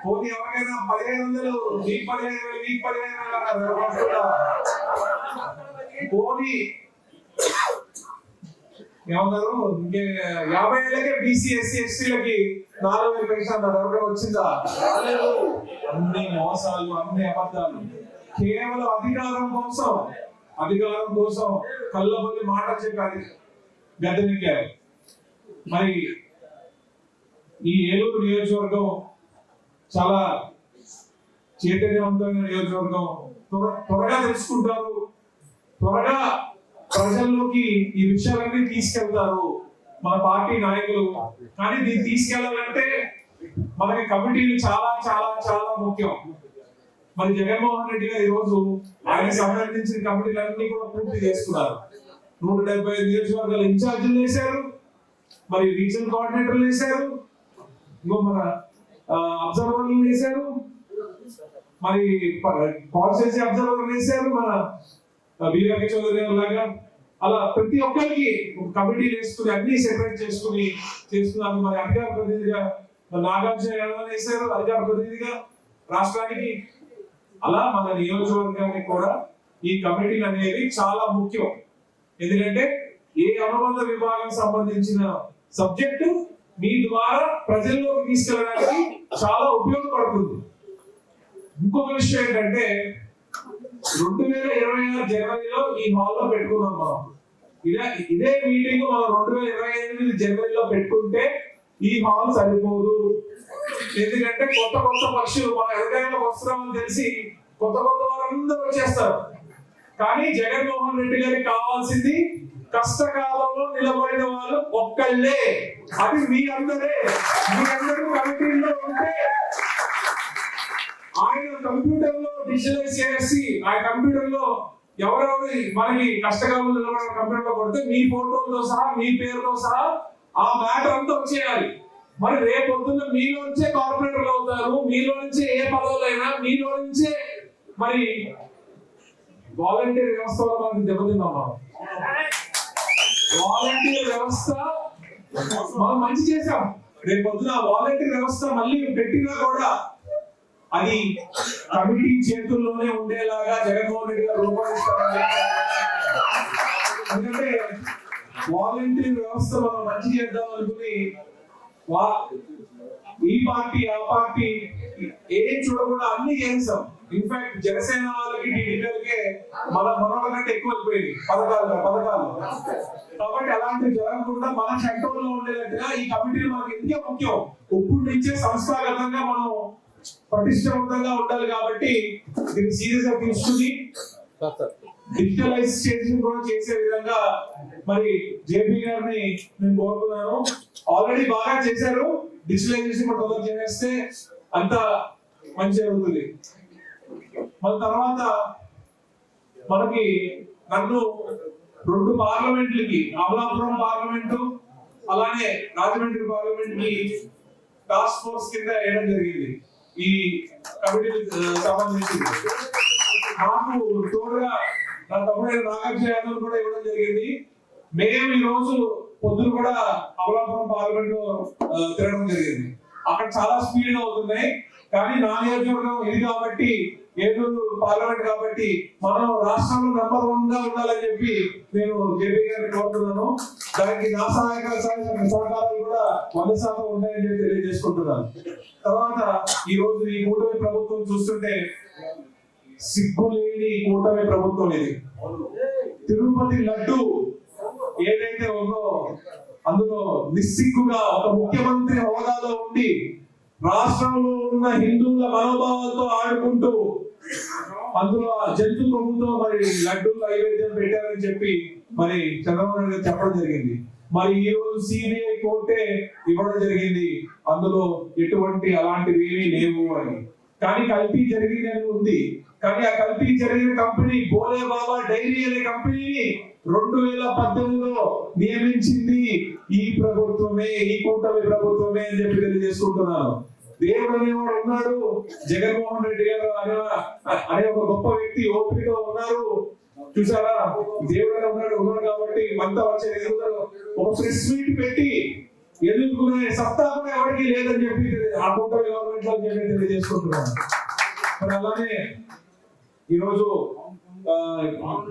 పోనీ ఎవరికైనా 1500 మీకు 15,000 మీకు 15,000 వస్తుందా? పోనీ ఏమన్నారు, ఇంకే 50 ఏళ్ళకే బీసీ ఎస్సీ ఎస్టీలకి 4,000 పెన్షన్ ఎవరికైనా వచ్చిందా? అన్ని మోసాలు, అన్ని అబద్ధాలు. కేవలం అధికారం కోసం కళ్ళబొల్లి మాట చెప్పి గద్దెనెక్కారు. మరి ఈ ఏలూరు నియోజకవర్గం చాలా చైతన్యవంతమైన నియోజకవర్గం. త్వరగా తెలుసుకుంటారు, త్వరగా ప్రజల్లోకి ఈ విషయాలన్నీ తీసుకెళ్తారు మన పార్టీ నాయకులు. కానీ దీన్ని తీసుకెళ్లాలంటే మనకి కమిటీలు చాలా చాలా చాలా ముఖ్యం. మరి జగన్మోహన్ రెడ్డి గారు ఈరోజు ఆయన సంబంధించిన కమిటీలన్నీ కూడా పూర్తి చేస్తున్నారు. 175 నియోజకవర్గాల ఇన్ఛార్జీలు వేశారు, మరి రీజనల్ కోఆర్డినేటర్లు వేశారు, ఇంకో మన అబ్జర్వర్లు వేశారు, మరి కాన్స్టిట్యూన్సీ అబ్జర్వర్లు వేశారు, మన బిఆర్కే చౌదరి లాగా. అలా ప్రతి ఒక్కరికి కమిటీలు వేసుకుని అన్ని సెపరేట్ చేసుకుని చేస్తున్నారు. మరి అధికార ప్రతినిధిగా నాగార్జున వేశారు, అధికార ప్రతినిధిగా రాష్ట్రానికి. అలా మన నియోజకవర్గానికి కూడా ఈ కమిటీలు అనేవి చాలా ముఖ్యం. ఎందుకంటే ఏ అనుబంధ విభాగం సంబంధించిన సబ్జెక్టు మీ ద్వారా ప్రజల్లోకి తీసుకెళ్ళడానికి చాలా ఉపయోగపడుతుంది. ఇంకొక విషయం ఏంటంటే 2026 జనవరిలో ఈ హాల్లో పెట్టుకున్నాం మనం. ఇదే మీటింగ్ మనం 2028 జనవరిలో పెట్టుకుంటే ఈ హాల్ సరిపోదు. ఎందుకంటే కొత్త పక్షులు మన ఎదురైలోకి వస్తున్నామని తెలిసి కొత్త వారందరూ వచ్చేస్తారు. కానీ జగన్మోహన్ రెడ్డి గారికి కావాల్సింది కష్టకాలంలో నిలబడిన వాళ్ళు ఒక్కళ్ళే. అది మీ అందరూ కమిటీలో ఉంటే ఆయన కంప్యూటర్ లో డిజిటలైజ్ చేసి ఆ కంప్యూటర్ లో ఎవరెవరు మనకి కష్టకాలంలో నిలబడిన కంప్యూటర్ లో కొడితే మీ ఫోటోలతో సహా, మీ పేరుతో సహా ఆ మ్యాటర్ అంతా వచ్చేయాలి. మరి రేపొద్దున్న మీలో నుంచే కార్పొరేటర్లు అవుతారు, మీలో నుంచే ఏ పదవులైనా, మీలో నుంచే మరి వాలంటీర్ వ్యవస్థలో మనకి దెబ్బతిన్నాం. వాలంటీర్ వ్యవస్థ మనం మంచి చేసాం. రేపొద్దున వాలంటీర్ వ్యవస్థ మళ్ళీ పెట్టినా కూడా అది కమిటీ చేతుల్లోనే ఉండేలాగా జగన్మోహన్ రెడ్డి గారు రూపొందిస్తారని. ఎందుకంటే వాలంటీర్ వ్యవస్థ మనం మంచి చేద్దాం అనుకుని ఈ పార్టీ ఆ పార్టీ ఏం చూడకుండా అన్ని చేస్తాం. ఇన్ఫాక్ట్ జనసేన వాళ్ళకి టీడీపీలకే మన కంటే ఎక్కువ అయిపోయింది పథకాలు. కాబట్టి అలాంటివి జరగకుండా మన కంట్రోల్ లో ఉండేటట్టుగా ఈ కమిటీలు మనకి ఎందుకే ముఖ్యం. ఇప్పుడు నుంచే సంస్థాగతంగా మనం పటిష్టవంతంగా ఉండాలి కాబట్టి దీన్ని సీరియస్ గా తీసుకుని డిజిటలైజేషన్ కూడా చేసే విధంగా మరి జేపీ గారిని నేను కోరుతున్నాను. ఆల్రెడీ బాగా చేశారు, డిజిటలైజేషన్ కూడా తొందరగా చేస్తే అంత మంచి జరుగుతుంది. మన తర్వాత మనకి నన్ను 2 పార్లమెంట్లకి, అమలాపురం పార్లమెంటు అలానే రాజమండ్రి పార్లమెంట్ కి టాస్క్ ఫోర్స్ కింద వేయడం జరిగింది. ఈ కమిటీకి సంబంధించి నాకు తోడుగా నా తమ్ముడైన నాగార్జున యాదవ్ కూడా ఇవ్వడం జరిగింది. మేము ఈ రోజు పొద్దున కూడా అమలాపురం పార్లమెంట్ లో తిరగడం జరిగింది. అక్కడ చాలా స్పీడ్ గా అవుతున్నాయి, కానీ నా నియోజకవర్గం ఇది కాబట్టి, ఏలూరు పార్లమెంట్ కాబట్టి మనం రాష్ట్రంలో నెంబర్ 1 గా ఉండాలని చెప్పి నేను జేపీ గారిని కోరుతున్నాను. దానికి నా సహకారాలు కూడా 100% ఉన్నాయని చెప్పి తెలియజేసుకుంటున్నాను. తర్వాత ఈ రోజు ఈ కూటమి ప్రభుత్వం చూస్తుంటే సిగ్గులేని కూటమి ప్రభుత్వం ఇది. తిరుపతి లడ్డు ఏదైతే ఉందో అందులో నిస్సిగ్గుగా ఒక ముఖ్యమంత్రి హోదాలో ఉండి రాష్ట్రంలో ఉన్న హిందువుల మనోభావాలతో ఆడుకుంటూ అందులో జంతు కొమ్ముతో మరి లడ్డు నైవేద్యం పెట్టారని చెప్పి మరి చంద్రబాబు నాయుడు గారు చెప్పడం జరిగింది. మరి ఈ రోజు సిబిఐ కోర్టే ఇవ్వడం జరిగింది, అందులో ఎటువంటి అలాంటివి ఏమీ లేవు అని. కానీ కల్తీ జరిగిందని ఉంది. కానీ ఆ కల్తీ జరిగిన కంపెనీ భోలే బాబా డైరీ అనే కంపెనీని 2018లో నియమించింది ఈ ప్రభుత్వమే, ఈ కూటమి ప్రభుత్వమే అని చెప్పి తెలియజేసుకుంటున్నాను. దేవుడు అనేవాడు ఉన్నాడు, జగన్మోహన్ రెడ్డి గారు అనే ఒక గొప్ప వ్యక్తి ఓపికతో ఉన్నారు. చూసారా, దేవుడు ఉన్నాడు కాబట్టి మనతో వచ్చే ఒక ప్రెస్ మీట్ పెట్టి ఎదుర్కొనే సత్తా కూడా ఎవరికి లేదని చెప్పి ఆ కూటమి గవర్నమెంట్ లో చెప్పి తెలియజేసుకుంటున్నాను. మరి అలానే ఈరోజు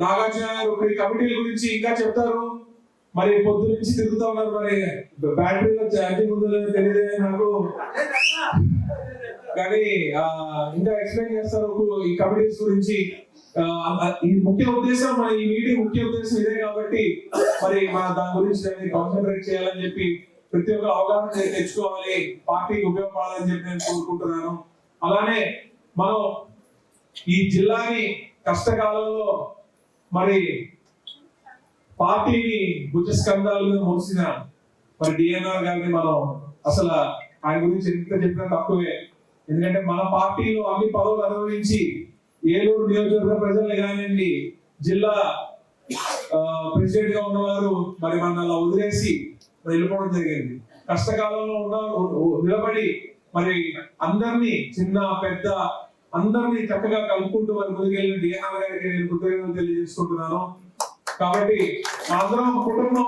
నాగార్జున గారు కమిటీల గురించి ఇంకా చెప్తారు. మరి పొద్దు నుంచి తిరుగుతా ఉన్నారు, మరి బ్యాటరీలో ఛార్జింగ్ ఉందో లేదో తెలియదు నాకు, కానీ ఇంకా ఎక్స్ప్లెయిన్ చేస్తారు ఈ కమిటీస్ గురించి. ఈ ముఖ్య ఉద్దేశం, మన ఈ మీటింగ్ ముఖ్య ఉద్దేశం ఇదే కాబట్టి మరి మన దాని గురించి కాన్సన్ట్రేట్ చేయాలని చెప్పి, ప్రతి ఒక్క అవగాహన తెచ్చుకోవాలి, పార్టీకి ఉపయోగపడాలని చెప్పి నేను కోరుకుంటున్నాను. అలానే మనం ఈ జిల్లాని కష్టకాలంలో మరి పార్టీని భుజస్కంధాల మీద మోసిన మరి డిఎన్ఆర్ గారిని మనం అసలు ఆయన గురించి ఎంత చెప్పినా తక్కువే. ఎందుకంటే మన పార్టీలో అన్ని పదవులు అనుభవించి ఏలూరు నియోజకవర్గ ప్రజల్ని కానివ్వండి, జిల్లా ప్రెసిడెంట్ గా ఉన్నవారు మరి మన అలా వదిలేసి వెళ్ళిపోవడం జరిగింది. కష్టకాలంలో నిలబడి మరి అందరినీ, చిన్న పెద్ద అందరినీ చక్కగా కలుపుకుంటూ మరి ముందుకెళ్ళిన డిఎన్ఆర్ గారికి నేను కృతజ్ఞతలు తెలియజేసుకుంటున్నాను. కాబట్టి మనందరం కుటుంబం,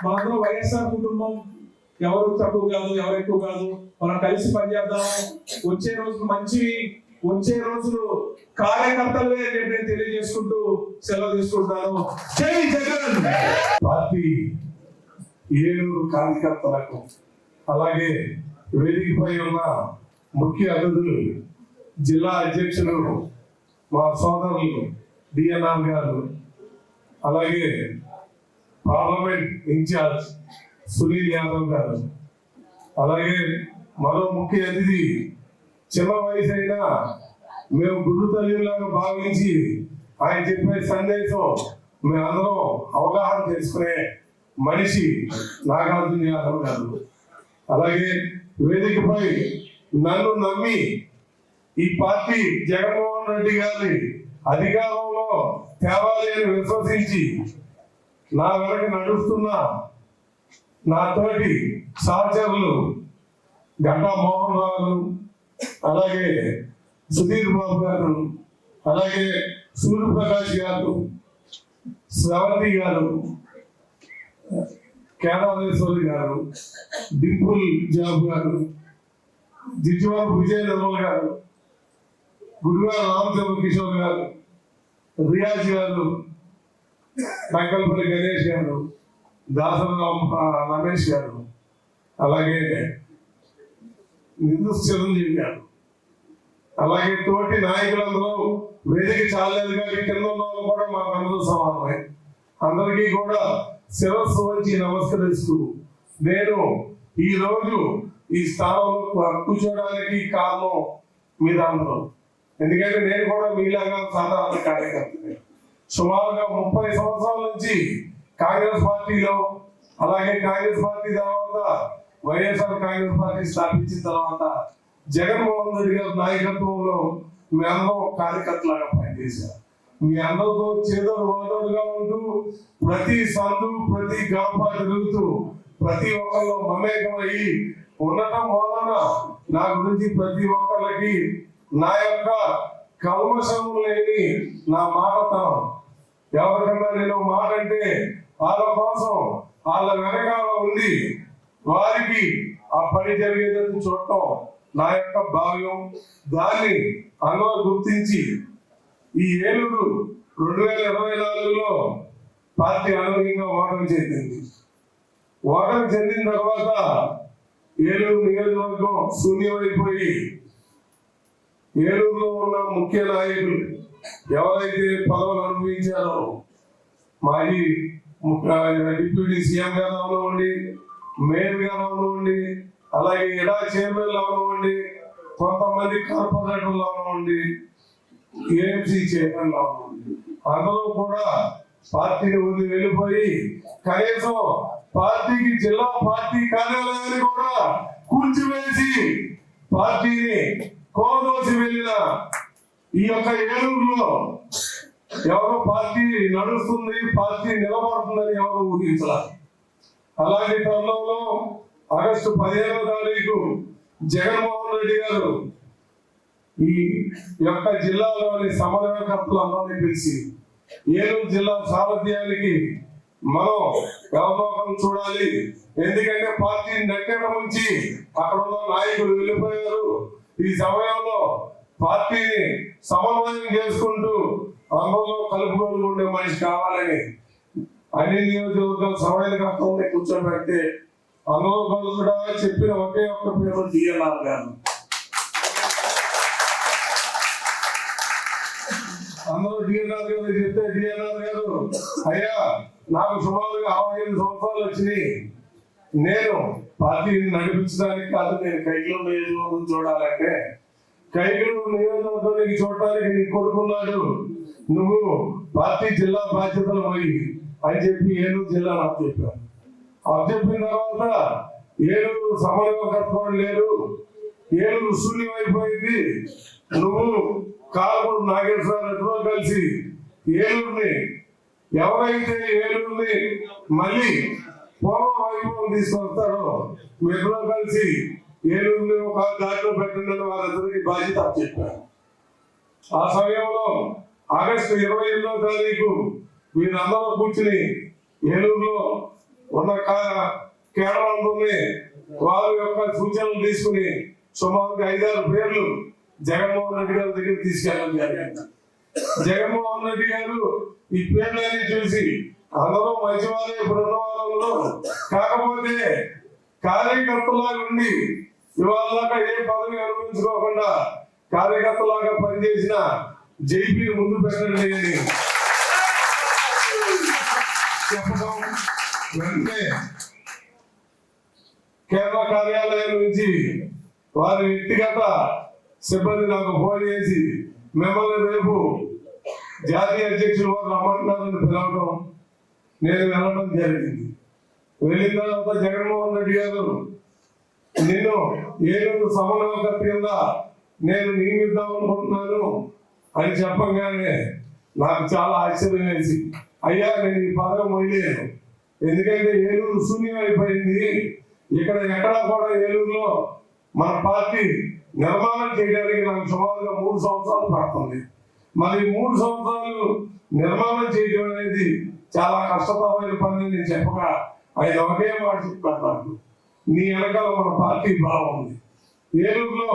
మనందరం వైఎస్ఆర్ కుటుంబం, ఎవరు తక్కువ కాదు, ఎవరు ఎక్కువ కాదు, మనం కలిసి పనిచేద్దాము. వచ్చే రోజులు మంచివి, వచ్చే రోజులు కార్యకర్తలే అని నేను తెలియజేసుకుంటూ సెలవు తీసుకుంటున్నాను. జై జగన్. పార్టీ ఏలూరు కార్యకర్తలకు, అలాగే వేదికపై ఉన్న ముఖ్య అతిథులు, జిల్లా అధ్యక్షులు మా సోదరులు డిఎన్ఆర్ గారు, అలాగే పార్లమెంట్ ఇన్ఛార్జ్ సునీల్ యాదవ్ గారు, అలాగే మరో ముఖ్య అతిథి, చిన్న వయసు అయినా మేము గురు తల్లిలాగా భావించి ఆయన చెప్పే సందేశం మేమందరం అవగాహన చేసుకునే మనిషి నాగార్జున యాదవ్ గారు, అలాగే వేదికపై నన్ను నమ్మి ఈ పార్టీ జగన్మోహన్ రెడ్డి గారి అధికారంలో తేవాలి అని విశ్వసించి నా వెనక నడుస్తున్న నా తోటి సహచరులు గంటా మోహన్ రావు, అలాగే సుధీర్ బాబు గారు, అలాగే సూర్యప్రకాష్ గారు, శ్రవంతి గారు, కేదారేశ్వరి గారు, డింపుల్ జాబ్ గారు, జిజ్వాబు విజయ నిర్మల్ గారు, గుడివాడ రామచంద్ర కిషోర్ గారు, రియాజ్ గారు, బంకల్పల్లి గణేష్ గారు, దాసరాం రమేష్ గారు, అలాగే నిందు చిరంజీవి గారు, అలాగే తోటి నాయకులందరూ వేదిక చాలేదు కానీ కింద ఉన్న వాళ్ళు కూడా మాకందరూ సమానమే. అందరికీ కూడా శిరస్సు వచ్చి నమస్కరిస్తూ నేను ఈ రోజు ఈ స్థానంలో కూర్చోడానికి కారణం మీద అందరూ. ఎందుకంటే నేను కూడా మీలాగా సాధారణ కార్యకర్తనే. సుమారుగా 30 సంవత్సరాల నుంచి కాంగ్రెస్ పార్టీలో, అలాగే కాంగ్రెస్ పార్టీ తర్వాత వైఎస్ఆర్ కాంగ్రెస్ పార్టీ స్థాపించిన తర్వాత జగన్మోహన్ రెడ్డి గారి నాయకత్వంలో మీ అందరం కార్యకర్తలాగా పనిచేశారు. మీ అందరితో చేదోడు వాదోడుగా ఉంటూ ప్రతి సందు ప్రతి గడప తిరుగుతూ ప్రతి ఒక్కరిలో మమేకమయ్యి ఉండటం వలన నా గురించి ప్రతి ఒక్కరికి నా యొక్క కల్మషం లేని నా మాటతనం, ఎవరికన్నా నేను మాట అంటే వాళ్ళ కోసం వాళ్ళ వెనకాల ఉండి వారికి ఆ పని జరిగేటట్టు చూడటం నా యొక్క భావ్యం. దాన్ని అందరూ గుర్తించి ఈ ఏలూరు 2024లో పార్టీ అనూహ్యంగా ఓటమి చెందింది. ఓటమి చెందిన తర్వాత ఏలూరు నియోజకవర్గం శూన్యమైపోయి ఏలూరులో ఉన్న ముఖ్య నాయకులు ఎవరైతే పదవులు అనుభవించారో, మాజీ డిప్యూటీ సీఎం గారు అవనివ్వండి, మేయర్ గారు అవనివ్వండి, అలాగే ఇడా చైర్మన్లు అవనివ్వండి, కొంతమంది కార్పొరేటర్లు అవనివ్వండి, ఏఎంసీ చైర్మన్లు అవనివ్వండి, అందరూ కూడా పార్టీని వదిలి వెళ్ళిపోయి కనీసం పార్టీకి జిల్లా పార్టీ కార్యాలయాన్ని కూడా కూల్చివేసి పార్టీని కోరదోసి వెళ్ళిన ఈ యొక్క ఏలూరులో ఎవరో పార్టీ నడుస్తుంది, పార్టీ నిలబడుతుందని ఎవరు ఊహించాలి. అలాంటి తరుణంలో ఆగస్టు 15వ తారీఖు జగన్మోహన్ రెడ్డి గారు ఈ యొక్క జిల్లాలోని సమన్వయకర్తలందరినీ పిలిచి ఏలూరు జిల్లా సారథ్యానికి మనం వ్యవలోకం చూడాలి. ఎందుకంటే పార్టీని నెట్టడం నుంచి అక్కడ ఉన్న నాయకులు వెళ్ళిపోయారు. ఈ సమయంలో పార్టీని సమన్వయం చేసుకుంటూ అందరిలో కలుపుకొని ఉండే మనిషి కావాలని అన్ని నియోజకవర్గాల సమన్వయకర్తల్ని కూర్చోబెడితే అందరూ కూడా చెప్పిన ఒకే ఒక్క పేరు డిఎన్ఆర్ గారు. అందరూ డిఎన్ఆర్ గారు చెప్తే డిఎన్ఆర్ గారు, అయ్యా నాకు సుమారుగా 65 సంవత్సరాలు వచ్చినాయి, నేను పార్టీని నడిపించడానికి కాదు, నేను కైకిలో నియోజకవర్గం చూడాలంటే కైకిలో నియోజకవర్గానికి చూడటానికి నీ కొడుకున్నాడు, నువ్వు పార్టీ జిల్లా బాధ్యతలు పోయి అని చెప్పి ఏలూరు జిల్లా నాకు చెప్పాను. అది చెప్పిన తర్వాత ఏలూరు సమన్వయకర్తలు లేరు, ఏలూరు శూన్యమైపోయింది, నువ్వు కాలపూడి నాగేశ్వరరావు కలిసి ఏలూరుని ఎవరైతే ఏలూరుని మళ్ళీ పూర్వ వైభవం తీసుకొస్తారో మీతో కలిసి ఏలూరుని ఒక దారిలో పెట్టండి అని వారందరికీ బాధ్యత చెప్పారు. ఆ సమయంలో ఆగస్టు 28వ తారీఖు వీరందరూ కూర్చుని ఏలూరులో ఉన్న కేడలందరినీ వారి యొక్క సూచనలు తీసుకుని సుమారుగా 5-6 పేర్లు జగన్మోహన్ రెడ్డి గారి దగ్గర తీసుకెళ్ళడం జరిగింది. జగన్మోహన్ రెడ్డి గారు ఈ పేర్లన్నీ చూసి అందరూ మంచివారే ఇప్పుడు ఉన్న వాళ్ళలో, కాకపోతే కార్యకర్తలాగా ఉండి ఇవాళ దాకా ఏ పదవి అనుభవించుకోకుండా కార్యకర్తలాగా పనిచేసిన జైపీ ముందు పెట్టండి అని చెప్పడం, వెంటనే కేరళ కార్యాలయం నుంచి వారి వ్యక్తిగత సిబ్బంది నాకు ఫోన్ చేసి మిమ్మల్ని రేపు జాతీయ అధ్యక్షులు వారు రమ్మంటున్నారని పిలవడం, నేను వెళ్ళడం జరిగింది. వెళ్ళిన తర్వాత జగన్మోహన్ రెడ్డి గారు నిన్ను ఏలూరు సమన్వయకర్త కింద నేను నియమిద్దాం అనుకుంటున్నాను అని చెప్పగానే నాకు చాలా ఆశ్చర్యం వేసి, అయ్యా నేను ఈ పదవి మొయ్యలేను, ఎందుకంటే ఏలూరు శూన్యం అయిపోయింది, ఇక్కడ ఎక్కడా కూడా ఏలూరులో మన పార్టీ నిర్మాణం చేయడానికి నాకు సుమారుగా 3 సంవత్సరాలు పడుతుంది. మరి 3 సంవత్సరాలు నిర్మాణం చేయడం అనేది చాలా కష్టతరమైన పని నేను చెప్పగా ఆయన ఒకే మాట చెప్పారు నాకు, నీ వెనకాల మన పార్టీ బలం ఉంది. ఏలూరులో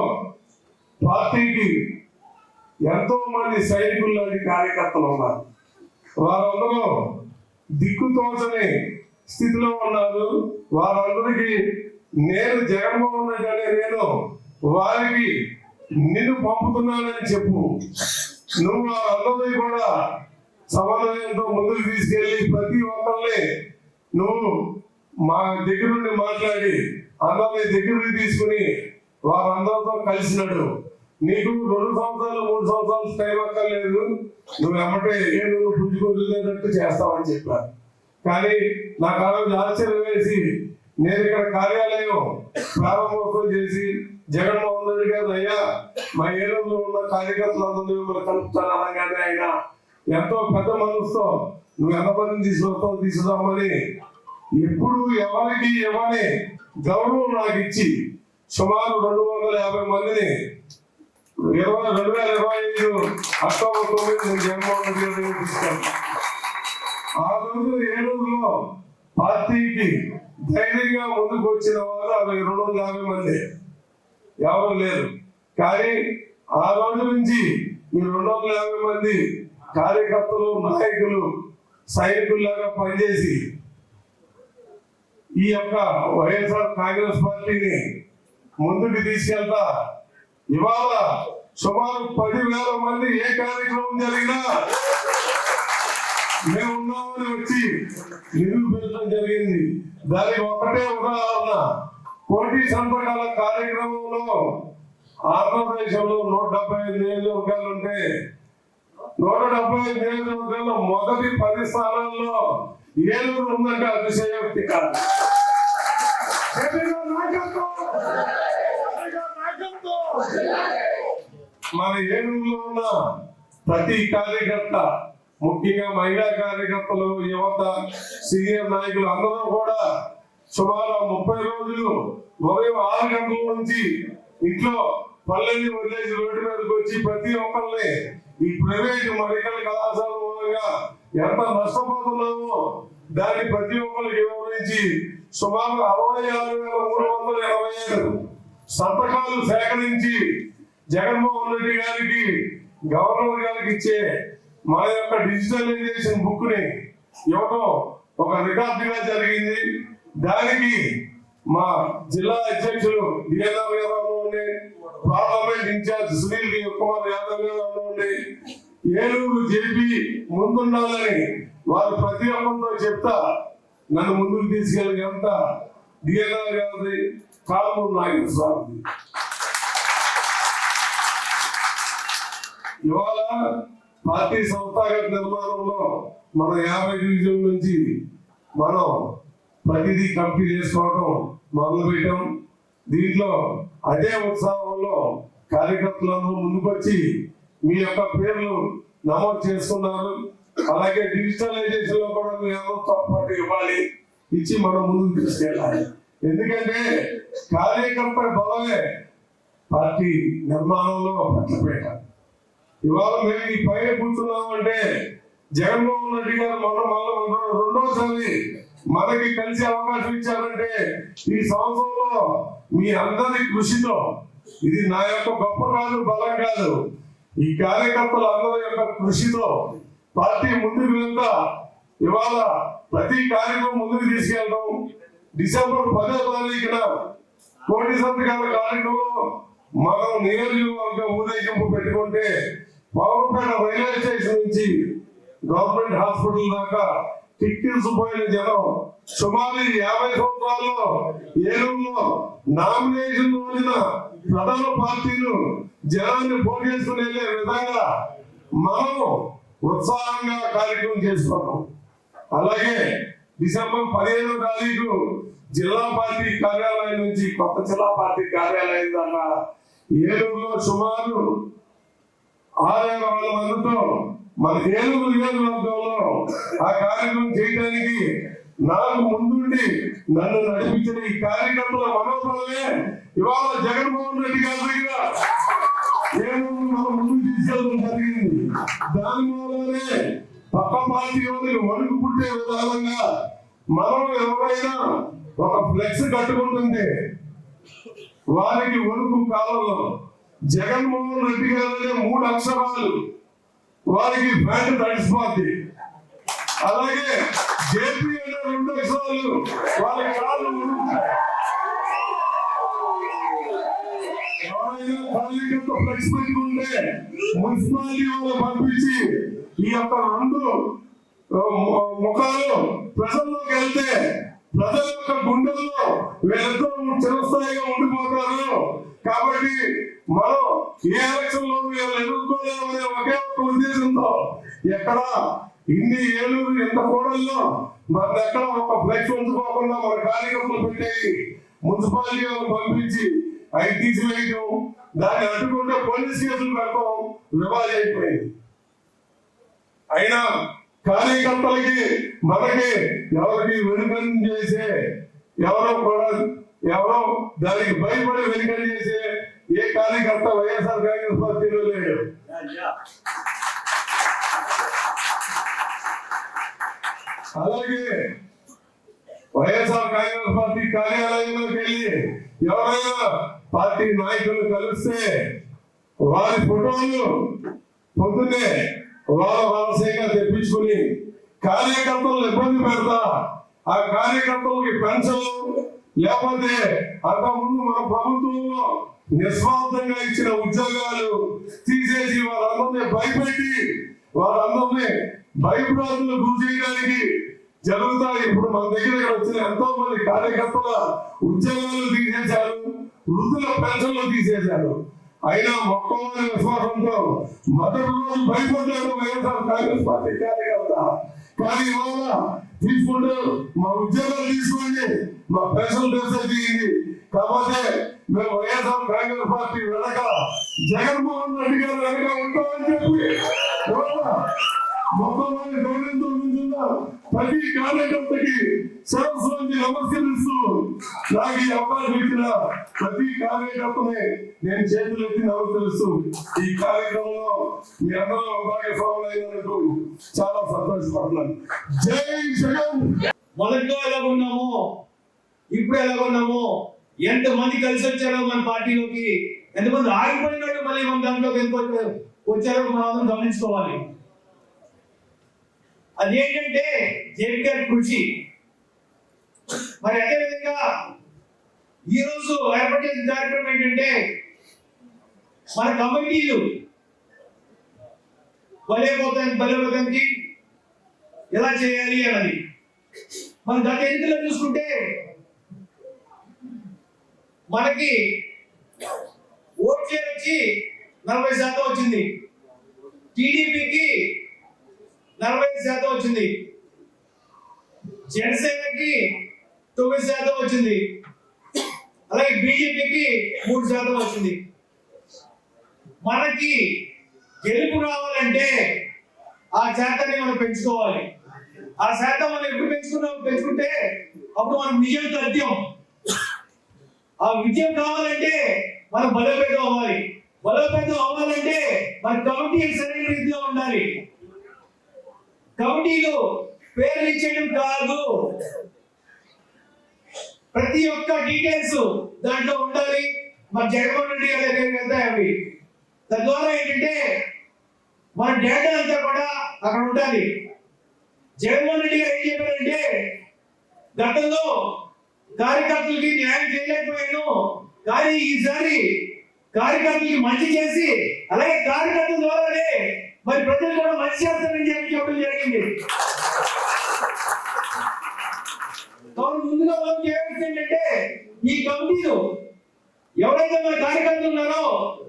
పార్టీకి ఎంతో మంది సైనికులు లాంటి కార్యకర్తలు ఉన్నారు, వారందరూ దిక్కుతోచని స్థితిలో ఉన్నారు. వారందరికీ నేను జగన్మోహన్ రెడ్డి అనే నేను వారికి నిన్ను పంపుతున్నానని చెప్పు, నువ్వు వారందరినీ కూడా సమన్వయంతో ముందుకు తీసుకెళ్లి ప్రతి ఒక్కరిని నువ్వు మా దగ్గర నుండి మాట్లాడి అందరినీ దగ్గరికి తీసుకుని వారందరితో కలిసినాడు. నీకు 2 సంవత్సరాలు 3 సంవత్సరాలు టైం అక్కర్లేదు, నువ్వు ఎమ్మటే నువ్వు పుంజుకోలేదట్టు చేస్తావని చెప్పారు. కానీ నాకు ఆ రోజు ఆశ్చర్యం వేసి నేను ఇక్కడ కార్యాలయం ప్రారంభోత్సవం చేసి జగన్మోహన్ రెడ్డి గారు అయ్యా మా ఏలూరులో ఉన్న కార్యకర్తలందరూ మిమ్మల్ని కలుపుతాను అనగానే ఆయన ఎంతో పెద్ద మనసుతో నువ్వు ఎంతమందిని తీసుకురామని ఎప్పుడు ఎవరికి ఇవ్వని గౌరవం నాకు ఇచ్చి సుమారు 250 మందిని 2025 అక్టోబర్ 9 నేను జగన్మోహన్ రెడ్డి గారు తీసుకెళ్ళాను. ఆ రోజు ఏలూరులో పార్టీకి ధైర్యంగా ముందుకు వచ్చిన వారు 250 మంది, ఎవరు లేరు. కానీ ఆ రోజు నుంచి ఈ 250 మంది కార్యకర్తలు, నాయకులు, సైనికుల్లాగా పనిచేసి ఈ యొక్క వైఎస్ఆర్ కాంగ్రెస్ పార్టీని ముందుకు తీసుకెళ్తా ఇవాళ సుమారు 10,000 మంది ఏ కార్యక్రమం జరిగినా మేము ఉన్నామని వచ్చి నిరూపించడం జరిగింది. దానికి ఒకటే ఉదాహరణ, కోటి సంతకాల కార్యక్రమంలో ఆంధ్రప్రదేశ్లో 175 నియోజకవర్గాలు ఉంటే 175 నియోజకవర్గాల్లో మొదటి 10 స్థానాల్లో ఏలూరు ఉందంటే అతిశయోక్తి కాదు. మన ఏలూరులో ఉన్న ప్రతి కార్యకర్త, ముఖ్యంగా మహిళా కార్యకర్తలు, యువత, సీనియర్ నాయకులు అందరూ కూడా సుమారు 30 రోజులు ఉదయం 6 గంటల నుంచి ఇంట్లో పల్లెల్ని వదిలేసి రోడ్డు మీదకి వచ్చి ప్రతి ఒక్కరిని ఈ ప్రైవేట్ మెడికల్ కళాశాల మూలంగా ఎంత నష్టపోతున్నామో దాన్ని ప్రతి ఒక్కరికి వివరించి సుమారు 66,327 సంతకాలు సేకరించి జగన్మోహన్ రెడ్డి గారికి, గవర్నర్ గారికి ఇచ్చే మన యొక్క డిజిటలైజేషన్ బుక్ ని ఇవ్వడం ఒక రికార్డుగా జరిగింది. దానికి మా జిల్లా అధ్యక్షులు డిఎల్ఆర్ గారు ఉండి, పార్లమెంట్ ఇన్ఛార్జ్ సునీల్ కుమార్ యాదవ్ గారు ఉండి, ఏలూరు జేపీ ముందుండాలని వారు ప్రతి ఒక్కరితో చెప్తా నన్ను ముందుకు తీసుకెళ్ళినంత డిఎల్ఆర్ గారిది, కాలమూరు నాగేశ్వర స్వామిది. ఇవాళ పార్టీ సంస్థాగత నిర్మాణంలో మన 50 డివిజన్ల నుంచి మనం ప్రతిదీ కమిటీ చేసుకోవడం మొదలు పెట్టాం. దీంట్లో అదే ఉత్సాహంలో కార్యకర్తలందరూ ముందుకొచ్చి మీ యొక్క పేర్లు నమోదు చేసుకున్నారు. అలాగే డిజిటలైజేషన్ లో కూడా మీ అందరితో పాటు ఇవ్వాలి, ఇచ్చి మనం ముందుకు తీసుకెళ్ళాలి. ఎందుకంటే కార్యకర్త బలమే పార్టీ నిర్మాణంలో పట్లపేట. ఇవాళ మేము ఈ పైన కూర్చున్నామంటే జగన్మోహన్ రెడ్డి గారు మళ్ళీ రెండోసారి మనకి కలిసి అవకాశం ఇచ్చారంటే ఈ సంవత్సరంలో మీ అందరి కృషితో, ఇది నా యొక్క గొప్ప కాదు, బలం కాదు, ఈ కార్యకర్తల అందరి యొక్క కృషితో పార్టీ ముందుకు వెళ్తా ఇవాళ ప్రతి కార్యక్రమం ముందుకు తీసుకెళ్తాం. డిసెంబర్ 10వ తారీఖున కోటి సంతకాల కార్యక్రమంలో మనం నియోజకవర్గ ఊరేగింపు పెట్టుకుంటే పవరపేట రైల్వే స్టేషన్ నుంచి గవర్నమెంట్ హాస్పిటల్ దాకా టిక్కిల్సిపోయిన జనం సుమారు 50 సంవత్సరాల్లో ఏలూరులో నామినేషన్ రోజున ప్రధాన పార్టీలు జనాన్ని పోగేసుకుని వెళ్ళే విధంగా మనం ఉత్సాహంగా కార్యక్రమం చేసుకున్నాం. అలాగే డిసెంబర్ 15వ తారీఖు జిల్లా పార్టీ కార్యాలయం నుంచి కొత్త జిల్లా పార్టీ కార్యాలయం దాకా ఏలూరులో సుమారు 6,000 మందితో మన ఏలూరు నియోజకవర్గంలో ఆ కార్యక్రమం చేయడానికి నాకు ముందుండి నన్ను నడిపించిన ఈ కార్యకర్తల మనోబలమే ఇవాళ జగన్మోహన్ రెడ్డి గారి దగ్గర ఏలూరు మనం ముందుకు తీసుకెళ్ళడం జరిగింది. దాని మూలనే పక్క పార్టీ వాళ్ళకి వణుకు పుట్టే విధానంగా మనం ఎవరైనా ఒక ఫ్లెక్స్ కట్టుకుంటుంటే వారికి వణుకు కాలంలో జగన్మోహన్ రెడ్డి గారు 3 అక్షరాలు వారికి బ్యాండ్ తడిసిపోద్ది. అలాగే జేపీ అనే 2 అక్షరాలు వారి కాళ్ళు కార్యకర్త ఫ్లెక్స్ పెట్టుకుంటే మున్సిపాలిటీ వాళ్ళు పంపించి ఈ యొక్క 2 ముఖాలు ప్రజల్లోకి వెళ్తే ప్రజల యొక్క గుండెల్లో వీళ్ళతో చిరస్థాయిగా ఉండిపోతారు. కాబట్టి మనం ఏ ఎలక్షన్ లో వీళ్ళు ఎదుర్కోలేము అనే ఒకే ఒక ఉద్దేశంతో ఎక్కడ ఇన్ని ఏలూరు ఎంత కోడల్లో మన ఎక్కడ ఒక ఫ్లెక్స్ ఉంచుకోకుండా మన కార్యకర్తలు పెట్టేది మున్సిపాలిటీ పంపించి అవి తీసివేయటం, దాన్ని అడ్డుకుంటే పోలీస్ కేసులు పెట్టడం రివాజ్ అయిపోయింది. అయినా కార్యకర్తలకి మనకి ఎవరికి వెనుకం చేసే ఎవరో దానికి భయపడి వెనుకం చేసే ఏ కార్యకర్త వైఎస్ఆర్ కాంగ్రెస్ పార్టీలో లేడు. అలాగే వైఎస్ఆర్ కాంగ్రెస్ పార్టీ కార్యాలయంలోకి వెళ్ళి ఎవరైనా పార్టీ నాయకులు కలిస్తే వారి ఫోటోలు పొద్దున్నే రహస్యంగా తెప్పించుకుని కార్యకర్తలు ఇబ్బంది పెడతా ఆ కార్యకర్తలకి పెన్షన్లు లేకపోతే అంతకుముందు మన ప్రభుత్వంలో నిస్వార్థంగా ఇచ్చిన ఉద్యోగాలు తీసేసి వాళ్ళందరినీ భయపెట్టి వాళ్ళందరినీ భయభ్రాంతులు గురి చేయడానికి జరుగుతాయి. ఇప్పుడు మన దగ్గర వచ్చిన ఎంతో మంది కార్యకర్తల ఉద్యోగాలు తీసేశారు, వృద్ధుల పెన్షన్లు తీసేశారు. అయినా మొక్కవారి విశ్వాసంతో మొదటి రోజు భయపడ్డాడు వైఎస్ఆర్ కాంగ్రెస్ పార్టీ కార్యకర్త. కానీ ఇవాళ తీసుకుంటూ మా ఉద్యోగాలు తీసుకోండి, మా పెన్షన్ తీయండి, కాకపోతే మేము వైఎస్ఆర్ కాంగ్రెస్ పార్టీ వెనక జగన్మోహన్ రెడ్డి గారు వెనక ఉంటామని చెప్పి మొక్కవారి గౌరవంతో ఉంటున్నారు. ప్రతి కార్యకర్తకి సరస్సు నుంచి నమస్కరిస్తూ నాకు ఈ అవకాశం ఇచ్చిన ప్రతి కార్యకర్తని నేను చేతులెత్తి నమస్కరిస్తూ ఈ కార్యక్రమంలో మీ అందరూ భాగస్వాములు అయినందుకు చాలా సంతోషపడుతున్నాను. జై జగన్. మొదట్లో ఎలాగున్నామో ఇప్పుడు ఎలాగున్నామో, ఎంతమంది కలిసి వచ్చారో మన పార్టీలోకి, ఎంతమంది ఆగిపోయినట్టు మళ్ళీ మన దాంట్లోకి ఎందుకు వచ్చారో మనం అందరం గమనించుకోవాలి. అదేంటంటే జేపీ గారి కృషి. మరి అదేవిధంగా ఈరోజు ఏర్పాటు చేసిన కార్యక్రమం ఏంటంటే మన కమిటీలు బలోపేతానికి ఎలా చేయాలి అన్నది. మన గత ఎన్నికల్లో చూసుకుంటే మనకి ఓట్ షేర్ వచ్చి 40% వచ్చింది, టీడీపీకి 40% వచ్చింది, జనసేనకి 9% వచ్చింది, అలాగే బీజేపీకి 3% వచ్చింది. మనకి గెలుపు రావాలంటే ఆ శాతాన్ని మనం పెంచుకోవాలి. ఆ శాతం మనం ఎప్పుడు పెంచుకుంటే అప్పుడు మనం విజయం తథ్యం. ఆ విజయం కావాలంటే మనం బలోపేతం అవ్వాలి. బలోపేతం అవ్వాలంటే మన కమిటీ సరైన రీతిలో ఉండాలి. కమిటీలు పేర్లు ఇచ్చేయడం కాదు, ప్రతి ఒక్క డీటెయిల్స్ దాంట్లో ఉండాలి. మన జగన్మోహన్ రెడ్డి గారి దగ్గరికి వెళ్తాయి అవి. తద్వారా ఏంటంటే మన డేటా అంతా కూడా అక్కడ ఉండాలి. జగన్మోహన్ రెడ్డి గారు ఏం చెప్పారంటే గతంలో కార్యకర్తలకి న్యాయం చేయలేకపోయాను, కానీ ఈసారి కార్యకర్తలకి మంచి చేసి అలాగే కార్యకర్తల ద్వారానే మరి ప్రజలు కూడా మంచి చేస్తారని చెప్పడం జరిగింది. ముందుగా మనం చేయాల్సింది ఏంటంటే ఈ కమిటీలు ఎవరైతే మన కార్యకర్తలు ఉన్నారో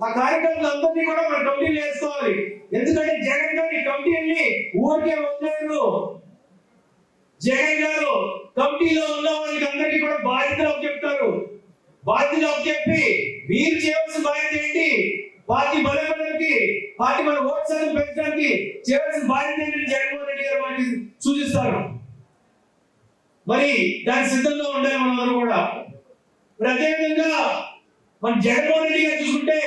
ఆ కార్యకర్తలు అందరినీ కూడా మన కమిటీలు వేసుకోవాలి. ఎందుకంటే జగన్ గారు ఈ కమిటీని ఊరికే వదిలేరు. జగన్ గారు కమిటీలో ఉన్న వాళ్ళకి అందరికీ కూడా బాధ్యతలు చెప్తారు. బాధ్యతలు చెప్పి మీరు చేయవలసిన బాధ్యత ఏంటి, పార్టీ బలపడడానికి, పార్టీ మన ఓట్ శాతం పెంచడానికి చేయవలసిన బాధ్యత ఏంటి జగన్మోహన్ రెడ్డి గారు మనకి సూచిస్తారు. మరి దానికి సిద్ధంగా ఉండాలి మనందరూ కూడా. మరి అదేవిధంగా మన జగన్మోహన్ రెడ్డి గారు చూసుకుంటే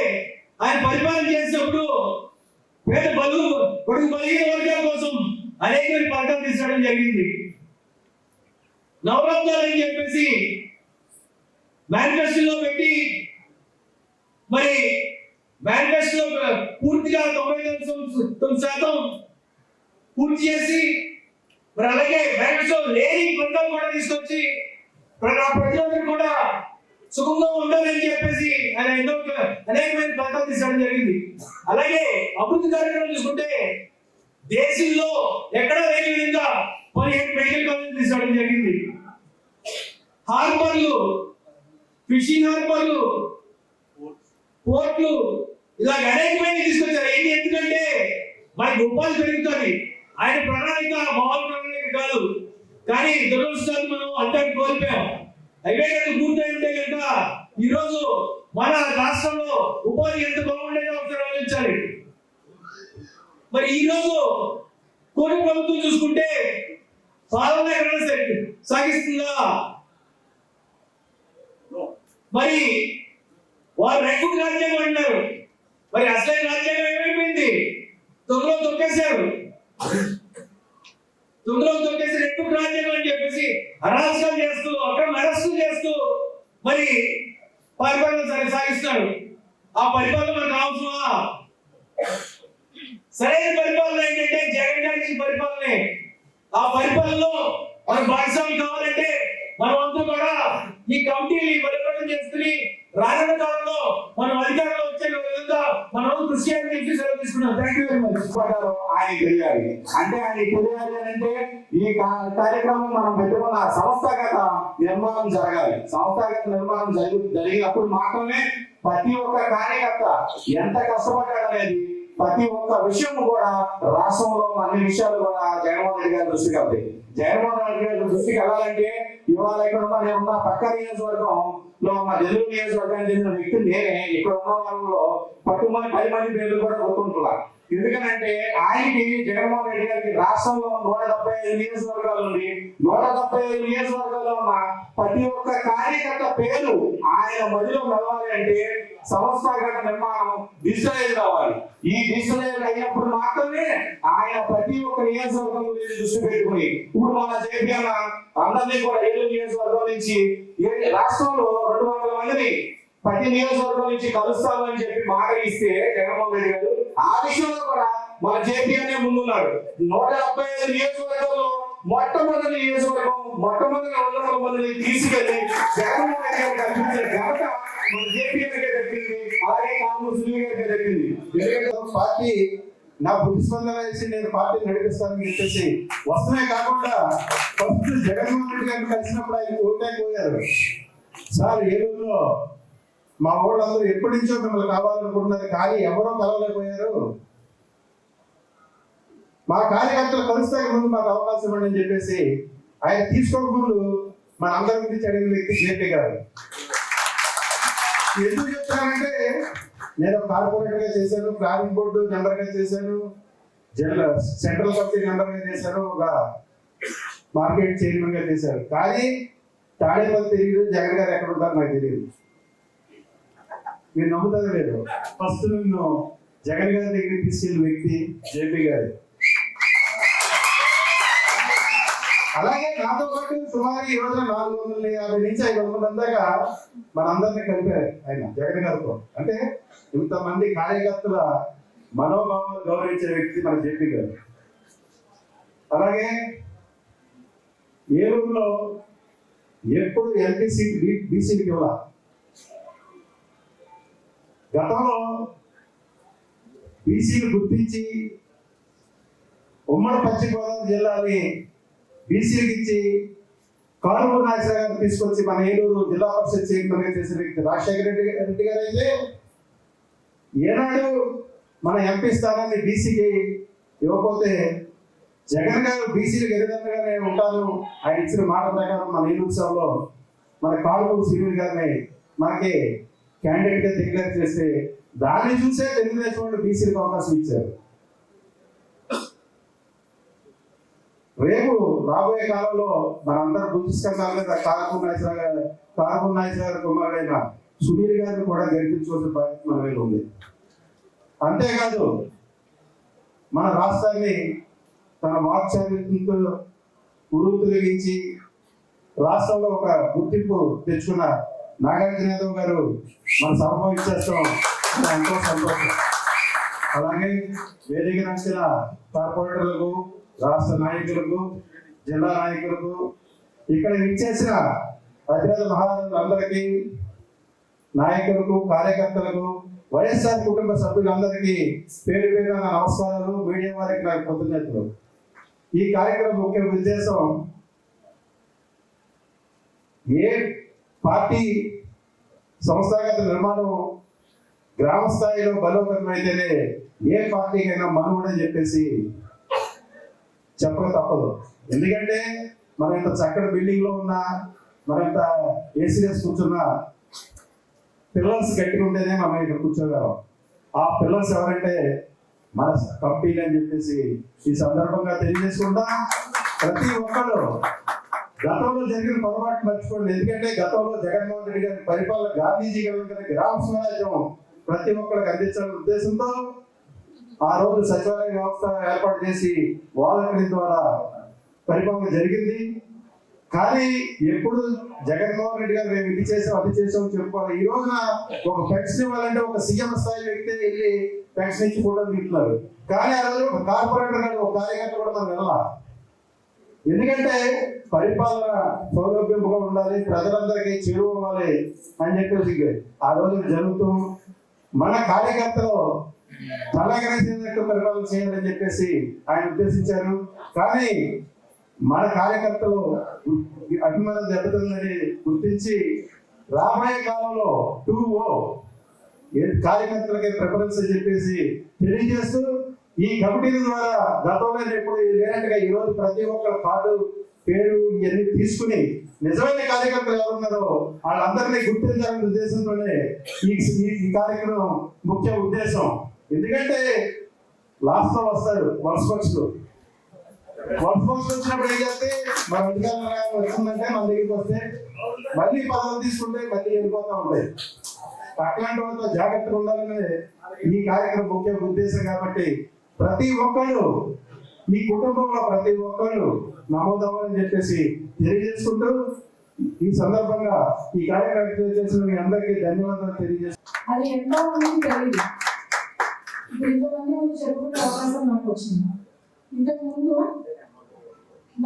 ఆయన పరిపాలన చేసినప్పుడు పేద బలుగు బలహీన వర్గాల కోసం అనేక పథకాలు తీసుకోవడం జరిగింది. నవరత్నాలు అని చెప్పేసి మేనిఫెస్టోలో పెట్టి మరి మేనిఫెస్టో పూర్తిగా 99% పూర్తి చేసి మరి అలాగే మేనిఫెస్టో లేని పథకాలు కూడా తీసుకొచ్చి ప్రజలందరూ కూడా సుఖంగా ఉండాలని చెప్పేసి ఆయన ఎన్నో అనేకమైన పథకాలు తీసుకోవడం జరిగింది. అలాగే అభివృద్ధి కార్యక్రమం చూసుకుంటే దేశంలో ఎక్కడా లేని విధంగా 17 మెడికల్ కాలేజీలు తీసుకోవడం జరిగింది. హార్బర్లు, ఫిషింగ్ హార్బర్లు, పోర్ట్లు, ఇలా అనేకమైన తీసుకొచ్చారు. ఏంటి? ఎందుకంటే మనకి ఉపాధి పెరుగుతుంది. ఆయన ప్రణాళిక మామూలు ప్రణాళిక కాదు. కానీ దురదృష్టాలు మనం అంతా కోల్పోయాం. అవే కనుక పూర్తయి ఉంటే కనుక ఈరోజు మన రాష్ట్రంలో ఉపాధి ఎంత బాగుండేదో ఒకసారి ఆలోచించాలి. మరి ఈరోజు కోటి ప్రభుత్వం చూసుకుంటే పాలన ఎక్కడ సాగిస్తుందా? మరి వారు రెక్కు రాజ్యాంగం అంటారు. మరి అసలైన రాజ్యాంగం ఏమైపోయింది? తొందరలో తొక్కేశారు. రెక్కు రాజ్యాంగం అని చెప్పేసి అరాచకాలు చేస్తూ, అక్కడ అరెస్టులు చేస్తూ మరి పరిపాలన సాగిస్తున్నారు. ఆ పరిపాలన మనకు అవసరమా? సరైన పరిపాలన ఏంటంటే జగన్ గారి ఇచ్చిన పరిపాలనే. ఆ పరిపాలనలో మన భాగస్వామి కావాలంటే మనం అంతా కూడా ఈ కమిటీని బలోపేతం చేసుకుని రానున్న కాలంలో మనం అధికారంలో వచ్చే విధంగా మనం కృషి చేయాలని చెప్పి సెలవు తీసుకున్నాం. Thank you very much. ఆయన తెలియాలి అంటే ఆయన తెలియాలి అంటే ఈ కార్యక్రమం మనం పెట్టుకున్న సంస్థాగత నిర్మాణం జరగాలి. సంస్థాగత నిర్మాణం జరిగినప్పుడు మాత్రమే ప్రతి ఒక్క కార్యకర్త ఎంత కష్టపడ్డాడనేది ప్రతి ఒక్క విషయం కూడా రాష్ట్రంలో అన్ని విషయాలు కూడా జగన్మోహన్ రెడ్డి గారి దృష్టికి వెళ్తాయి. జగన్మోహన్ రెడ్డి గారి దృష్టికి వెళ్ళాలంటే ఇవాళ ఇక్కడ ఉన్న పక్క నియోజకవర్గంలో మా నెల్లూరు నియోజకవర్గానికి చెందిన వ్యక్తి నేనే. ఇక్కడ ఉన్న వాళ్ళలో 10 మంది పేర్లు కూడా గుర్తుంటున్నారు. ఎందుకనంటే ఆయనకి జగన్మోహన్ రెడ్డి గారికి రాష్ట్రంలో 175 నియోజకవర్గాలు ఉంది. 175 నియోజకవర్గాల్లో ఉన్న ప్రతి ఒక్క కార్యకర్త పేరు ఆయన మధ్యలో మెలవాలి అంటే సంస్థాగత నిర్మాణం డిజిటలైజ్ కావాలి. ఈ డిజిటలైజ్ అయినప్పుడు మాత్రమే ఆయన ప్రతి ఒక్క నియోజకవర్గం గురించి దృష్టి పెట్టుకుని ఇప్పుడు మన జేపీ అన్న అందరినీ కూడా 7 నియోజకవర్గం నుంచి రాష్ట్రంలో 200 మందిని ప్రతి నియోజకవర్గం నుంచి కలుస్తామని చెప్పి మాట ఇస్తే జగన్మోహన్ రెడ్డి గారు ఆ విషయంలో కూడా మన జేపీ అనే ముందున్నాడు. 175 నియోజకవర్గంలో మొట్టమొదటి నియోజకవర్గం మొట్టమొదటి 200 మందిని తీసుకెళ్లి జగన్మోహన్ రెడ్డి గారు కల్పించే ఘనత మన జేపీ అన్నకే దక్కింది. అలాగే కాంగ్రెస్ గారికి దక్కింది. ఎందుకంటే పార్టీ నా బుద్ధి స్పందన వేసి నేను పార్టీని నడిపిస్తానని చెప్పేసి వస్తమే కాకుండా ఫస్ట్ జగన్మోహన్ రెడ్డి గారిని కలిసినప్పుడు ఆయన ఓటారు. సార్ ఏలూరులో మా వాళ్ళందరూ ఎప్పటి నుంచో మిమ్మల్ని కావాలనుకుంటున్నారు కానీ ఎవరో కలవలేకపోయారు. మా కార్యకర్తలు కలుస్తాక ముందు మాకు అవకాశం ఇవ్వండి అని చెప్పేసి ఆయన తీసుకోకముందు మన అందరి గురించి అడిగిన వ్యక్తి జేపీ గారు. ఎందుకు చెప్తానంటే నేను కార్పొరేటర్ గా చేశాను, ప్లానింగ్ బోర్డు మెంబర్ గా చేశాను, సెంట్రల్ కమిటీ మెంబర్ గా చేశాను, ఒక మార్కెట్ చైర్మన్ గా చేశాను. కానీ తాడేపల్లి తెలియదు, జగన్ గారు ఎక్కడ ఉంటారు నాకు తెలియదు. మీరు నమ్ముతారో లేదు, ఫస్ట్ నిన్ను జగన్ గారి దగ్గరికి తీసుకెళ్ళిన వ్యక్తి జేపీ గారు. అలాగే నాతో పాటు సుమారు ఈ రోజున 450 నుంచి 500 మంది దాకా మనందరినీ కలిపారు ఆయన జగన్ గారితో. అంటే ఇంతమంది కార్యకర్తల మనోభావాలు గౌరవించే వ్యక్తి మన జేపీ గారు. అలాగే ఏలూరులో ఎప్పుడు ఎంపీ సీట్ బీసీకి ఇవ్వాల. గతంలో బీసీలు గుర్తించి ఉమ్మడి పశ్చిమ గోదావరి జిల్లాని బీసీలకు ఇచ్చి కారుమూరి నాగేశ్వరరావు గారు తీసుకొచ్చి మన ఏలూరు జిల్లా పరిషత్ చైర్మన్ గా చేసిన వ్యక్తి రాజశేఖర రెడ్డి గారు అయితే ఏనాడు మన ఎంపీ స్థానాన్ని బీసీకి ఇవ్వకపోతే జగన్ గారు బీసీలకు ఎదురుగానే ఉంటాను ఆయన ఇచ్చిన మాట ప్రకారం మన ఏలూరు సభలో మన కారుమూరి శ్రీనివాస్ గారిని మనకి క్యాండిడేట్ గా డిక్లేర్ చేస్తే దాన్ని చూసే తెలుగుదేశం వాళ్ళు బీసీలకు అవకాశం ఇచ్చారు. రేపు రాబోయే కాలంలో మనందరూ గుర్తిస్తాం మీద కారుమూరి నాగేశ్వరరావు గారి కుమారుడైన సునీల్ గారిని కూడా గెలిపించవలసిన బాధ్యత మన మీద ఉంది. అంతేకాదు మన రాష్ట్రాన్ని తన వాక్చారిత్రంతో ఉరువు తొలగించి రాష్ట్రంలో ఒక గుర్తింపు తెచ్చుకున్న నాగార్జున యాదవ్ గారు మన సభ ఇచ్చేస్తాం ఎంతో సంతోషం. అలాగే వేదిక నచ్చిన కార్పొరేటర్లకు, రాష్ట్ర నాయకులకు, జిల్లా నాయకులకు, ఇక్కడ ఇచ్చేసిన అతిరథ మహారాజులందరికీ, నాయకులకు, కార్యకర్తలకు, వైఎస్ఆర్ కుటుంబ సభ్యులందరికీ పేరు పేరున నమస్కారాలు. మీడియా వారికి నాకు కృతజ్ఞతలు. ఈ కార్యక్రమం ముఖ్య ఉద్దేశం ఏ పార్టీ సంస్థాగత నిర్మాణం గ్రామ స్థాయిలో బలోపేతం అయితేనే ఏ పార్టీకైనా మనుగడని చెప్పేసి చెప్పక తప్పదు. ఎందుకంటే మనం ఇంత చక్కటి బిల్డింగ్ లో ఉన్నా, మనం ఇంత ఏసీఎస్ కూర్చున్నా, పిల్లర్స్ గట్టిగా ఉంటేనే మనం ఇక్కడ కూర్చోగలం. ఆ పిల్లర్స్ ఎవరంటే మన కంపెనీలు అని చెప్పేసి ఈ సందర్భంగా తెలియజేసుకుంటా. ప్రతి ఒక్కరు గతంలో జరిగిన పొరపాటు మర్చిపోండి. ఎందుకంటే గతంలో జగన్మోహన్ రెడ్డి గారి పరిపాలన, గాంధీజీ గారి గ్రామ స్వరాజ్యం ప్రతి ఒక్కరికి అందించాలనే ఉద్దేశంతో ఆ రోజు సచివాలయ వ్యవస్థ ఏర్పాటు చేసి వాలంటీర్ ద్వారా పరిపాలన జరిగింది. కానీ ఎప్పుడు జగన్మోహన్ రెడ్డి గారు మేము ఇది చేసాం అది చేసాం చెప్పుకోవాలి. ఈ రోజున ఒక పెన్షన్ ఇవ్వాలంటే ఒక సీఎం స్థాయి వ్యక్తి వెళ్ళి పెన్షన్ ఇచ్చి ఫోటో తీస్తున్నారు. కానీ ఆ రోజు ఒక కార్పొరేటర్ గారు, ఒక కార్యకర్త కూడా మనం వెళ్ళాలి. ఎందుకంటే పరిపాలన సౌలభ్యంగా ఉండాలి, ప్రజలందరికీ చేరువవ్వాలి అని చెప్పేసి ఆ రోజు జరుగుతూ మన కార్యకర్తలు తలగరేసినట్టు పరిపాలన చేయాలని చెప్పేసి ఆయన ఉద్దేశించారు. కానీ మన కార్యకర్తలు అభిమానం దెబ్బతిందని గుర్తించి రాబోయే కాలంలో 2-0 కార్యకర్తలకి ప్రిఫరెన్స్ అని చెప్పేసి తెలియజేస్తూ ఈ కమిటీల ద్వారా గతంలో ఎప్పుడు లేనట్టుగా ఈ రోజు ప్రతి ఒక్కరు కార్డు పేరు ఇవన్నీ తీసుకుని నిజమైన కార్యకర్తలు ఎవరున్నారో వాళ్ళందరినీ గుర్తించాలనే ఉద్దేశంతోనే ఈ కార్యక్రమం ముఖ్య ఉద్దేశం. ఎందుకంటే లాస్ట్ లో వస్తారు వరుస పక్షులు వచ్చినప్పుడు ఏం చేస్తే మన అధికారులు వచ్చిందంటే మన దగ్గరికి వస్తే మళ్ళీ పదవులు తీసుకుంటే మళ్ళీ వెళ్ళిపోతూ ఉంటాయి. అట్లాంటి వాళ్ళతో జాగ్రత్తగా ఉండాలనే ఈ కార్యక్రమం ముఖ్య ఉద్దేశం. కాబట్టి ప్రతి ఒక్కళ్ళు ఈ కుటుంబంలో ప్రతి ఒక్కళ్ళు నమోదవ్వాలని చెప్పేసి తెలియజేసుకుంటూ ఈ సందర్భంగా ఈ కార్యక్రమం తెలియజేసిన మీ అందరికీ ధన్యవాదాలు తెలియజేస్తున్నాను. అది ఎంతో మందికి తెలియదు. ఇప్పుడు ఇంతమంది ముందు చెప్పుకునే అవకాశం నాకు వచ్చింది. ఇంతకు ముందు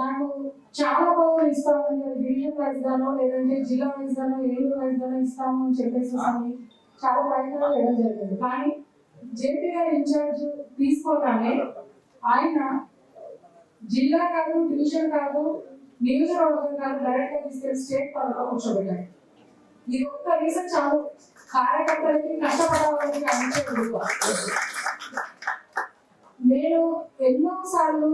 నాకు చాలా పనులు ఇస్తామని డివిజన్ వైజ్ గానో లేదంటే జిల్లా వైజ్ గానో ఏలూరు వైజ్ గానో ఇస్తాము అని చెప్పేసి చాలా ప్రయత్నాలు చేయడం జరిగింది. కానీ జేపీ గారు ఇన్ఛార్జ్ తీసుకోగానే ఆయన జిల్లా కాదు, డివిజన్ కాదు, నియోజకవర్గం కాదు, డైరెక్ట్ గా తీసుకెళ్లి స్టేట్ పదవిలో కూర్చోబెట్టారు. ఇది ఒక్క రీజన్ చాలు కార్యకర్తలకి కష్టపడడానికి అందించే. నేను ఎన్నో సార్లు